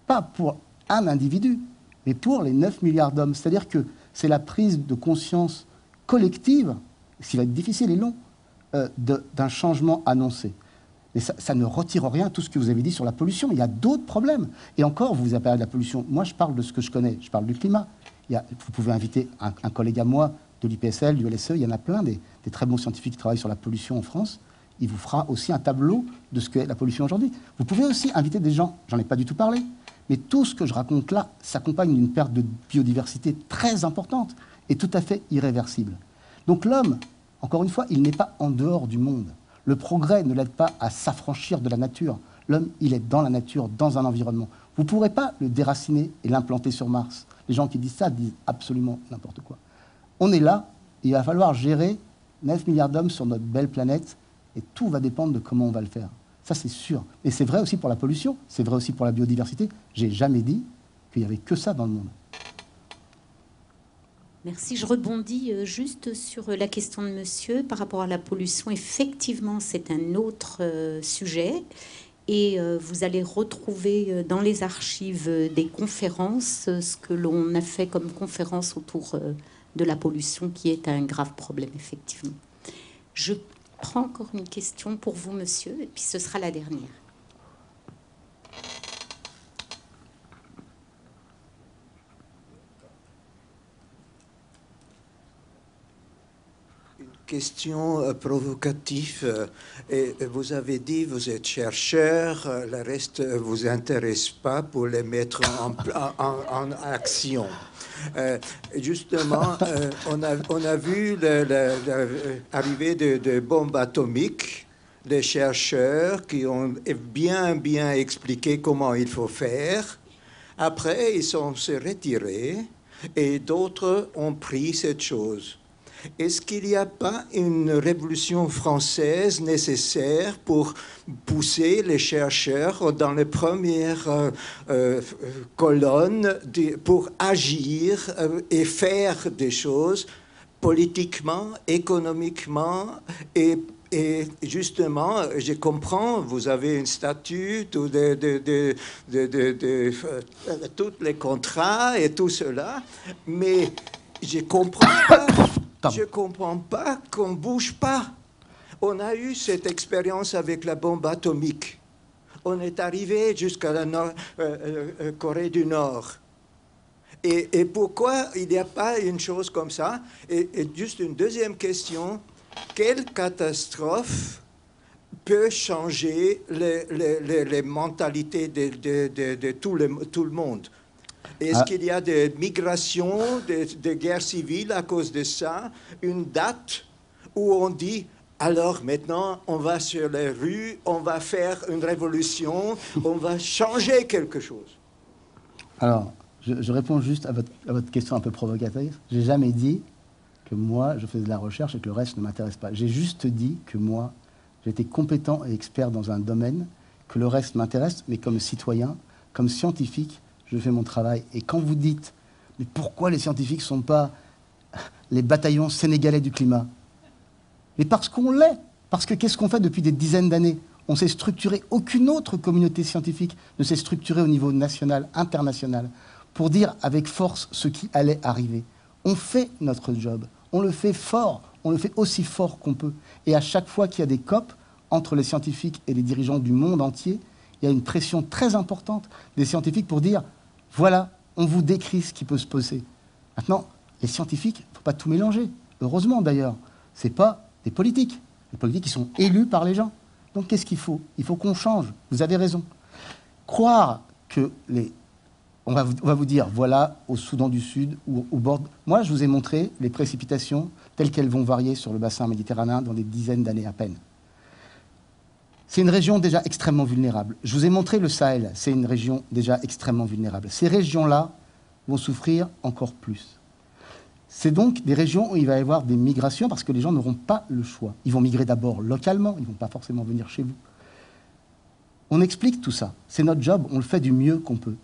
Pas pour un individu, mais pour les 9 milliards d'hommes. C'est-à-dire que c'est la prise de conscience collective, ce qui va être difficile et long, d'un changement annoncé. Mais ça ne retire rien à tout ce que vous avez dit sur la pollution. Il y a d'autres problèmes. Et encore, vous avez parlé de la pollution. Moi, je parle de ce que je connais. Je parle du climat. Vous pouvez inviter un collègue à moi de l'IPSL, du LSE. Il y en a plein, des très bons scientifiques qui travaillent sur la pollution en France. Il vous fera aussi un tableau de ce qu'est la pollution aujourd'hui. Vous pouvez aussi inviter des gens, j'en ai pas du tout parlé, mais tout ce que je raconte là s'accompagne d'une perte de biodiversité très importante et tout à fait irréversible. Donc l'homme, Encore une fois, il n'est pas en dehors du monde. Le progrès ne l'aide pas à s'affranchir de la nature. L'homme, il est dans la nature, dans un environnement. Vous ne pourrez pas le déraciner et l'implanter sur Mars. Les gens qui disent ça disent absolument n'importe quoi. On est là, et il va falloir gérer 9 milliards d'hommes sur notre belle planète, et tout va dépendre de comment on va le faire. Ça, c'est sûr. Et c'est vrai aussi pour la pollution, c'est vrai aussi pour la biodiversité. J'ai jamais dit qu'il n'y avait que ça dans le monde. Merci. Je rebondis juste sur la question de monsieur par rapport à la pollution. Effectivement, c'est un autre sujet. Et vous allez retrouver dans les archives des conférences ce que l'on a fait comme conférence autour de la pollution, qui est un grave problème, effectivement. Je prends encore une question pour vous, monsieur, et puis ce sera la dernière. Question provocative. Et vous avez dit, vous êtes chercheur, le reste ne vous intéresse pas pour les mettre en action. Justement, on a vu l'arrivée de bombes atomiques, des chercheurs qui ont bien expliqué comment il faut faire. Après, ils sont se retirés et d'autres ont pris cette chose. Est-ce qu'il n'y a pas une révolution française nécessaire pour pousser les chercheurs dans les premières colonnes pour agir et faire des choses politiquement, économiquement et justement, je comprends, vous avez un statut de tous les contrats et tout cela, mais je comprends pas. Je ne comprends pas qu'on ne bouge pas. On a eu cette expérience avec la bombe atomique. On est arrivé jusqu'à la Corée du Nord. Et pourquoi il n'y a pas une chose comme ça? Et juste une deuxième question. Quelle catastrophe peut changer les mentalités de tout le monde? Est-ce qu'il y a des migrations, des guerres civiles à cause de ça? Une date où on dit, alors maintenant, on va sur les rues, on va faire une révolution, on va changer quelque chose? Alors, je réponds juste à votre question un peu provocatrice. J'ai jamais dit que moi, je faisais de la recherche et que le reste ne m'intéresse pas. J'ai juste dit que moi, j'étais compétent et expert dans un domaine, que le reste m'intéresse, mais comme citoyen, comme scientifique, je fais mon travail. Et quand vous dites, mais pourquoi les scientifiques ne sont pas les bataillons sénégalais du climat? Mais parce qu'on l'est. Parce que qu'est-ce qu'on fait depuis des dizaines d'années? On s'est structuré, aucune autre communauté scientifique ne s'est structurée au niveau national, international, pour dire avec force ce qui allait arriver. On fait notre job, on le fait fort, on le fait aussi fort qu'on peut. Et à chaque fois qu'il y a des COP entre les scientifiques et les dirigeants du monde entier, il y a une pression très importante des scientifiques pour dire voilà, on vous décrit ce qui peut se passer. Maintenant, les scientifiques, il ne faut pas tout mélanger. Heureusement d'ailleurs, ce n'est pas des politiques. Les politiques, ils sont élus par les gens. Donc qu'est-ce qu'il faut? Il faut qu'on change. Vous avez raison. Croire que on va vous dire, voilà, au Soudan du Sud ou au bord... Moi, je vous ai montré les précipitations telles qu'elles vont varier sur le bassin méditerranéen dans des dizaines d'années à peine. C'est une région déjà extrêmement vulnérable. Je vous ai montré le Sahel, c'est une région déjà extrêmement vulnérable. Ces régions-là vont souffrir encore plus. C'est donc des régions où il va y avoir des migrations parce que les gens n'auront pas le choix. Ils vont migrer d'abord localement, ils ne vont pas forcément venir chez vous. On explique tout ça. C'est notre job, on le fait du mieux qu'on peut.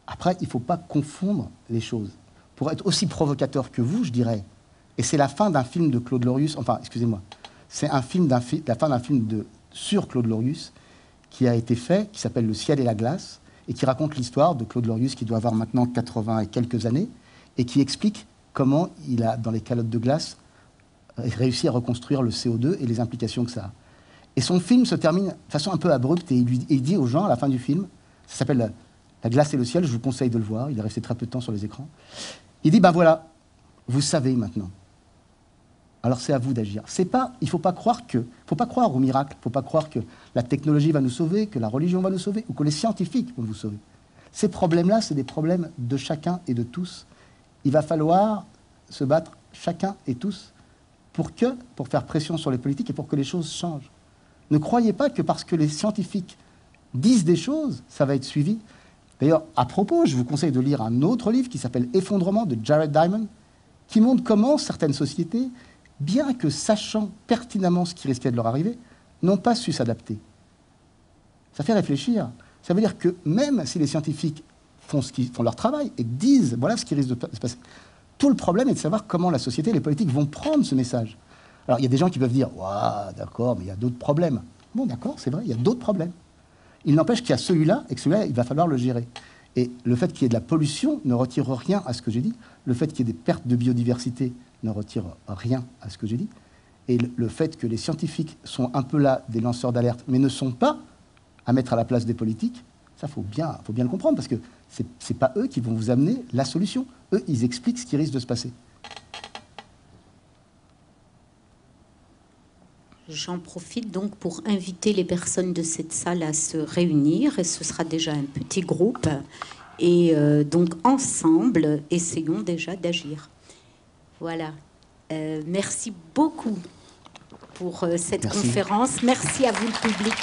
Après, il ne faut pas confondre les choses. Pour être aussi provocateur que vous, je dirais, et c'est la fin d'un film de Claude Lorius, enfin, excusez-moi, c'est la fin d'un film sur Claude Lorius qui a été fait, qui s'appelle Le ciel et la glace, et qui raconte l'histoire de Claude Lorius qui doit avoir maintenant 80 et quelques années, et qui explique comment il a, dans les calottes de glace, réussi à reconstruire le CO2 et les implications que ça a. Et son film se termine de façon un peu abrupte, et il dit aux gens, à la fin du film, ça s'appelle La glace et le ciel, je vous conseille de le voir, il est resté très peu de temps sur les écrans. Il dit, ben voilà, vous savez maintenant. Alors c'est à vous d'agir. Il ne faut pas croire au miracle, il ne faut pas croire que la technologie va nous sauver, que la religion va nous sauver, ou que les scientifiques vont vous sauver. Ces problèmes-là, c'est des problèmes de chacun et de tous. Il va falloir se battre chacun et tous pour faire pression sur les politiques et pour que les choses changent. Ne croyez pas que parce que les scientifiques disent des choses, ça va être suivi. D'ailleurs, à propos, je vous conseille de lire un autre livre qui s'appelle Effondrement de Jared Diamond, qui montre comment certaines sociétés, bien que sachant pertinemment ce qui risquait de leur arriver, n'ont pas su s'adapter. Ça fait réfléchir. Ça veut dire que même si les scientifiques font leur travail et disent voilà ce qui risque de se passer, tout le problème est de savoir comment la société et les politiques vont prendre ce message. Alors, il y a des gens qui peuvent dire « Waouh, d'accord, mais il y a d'autres problèmes. » Bon, d'accord, c'est vrai, il y a d'autres problèmes. Il n'empêche qu'il y a celui-là, et que celui-là, il va falloir le gérer. Et le fait qu'il y ait de la pollution ne retire rien à ce que j'ai dit. Le fait qu'il y ait des pertes de biodiversité ne retire rien à ce que j'ai dit. Et le fait que les scientifiques sont un peu là, des lanceurs d'alerte, mais ne sont pas à mettre à la place des politiques, ça, faut bien le comprendre, parce que c'est pas eux qui vont vous amener la solution. Eux, ils expliquent ce qui risque de se passer. J'en profite donc pour inviter les personnes de cette salle à se réunir, et ce sera déjà un petit groupe. Et donc, ensemble, essayons déjà d'agir. Voilà. Merci beaucoup pour cette conférence. Merci à vous, le public.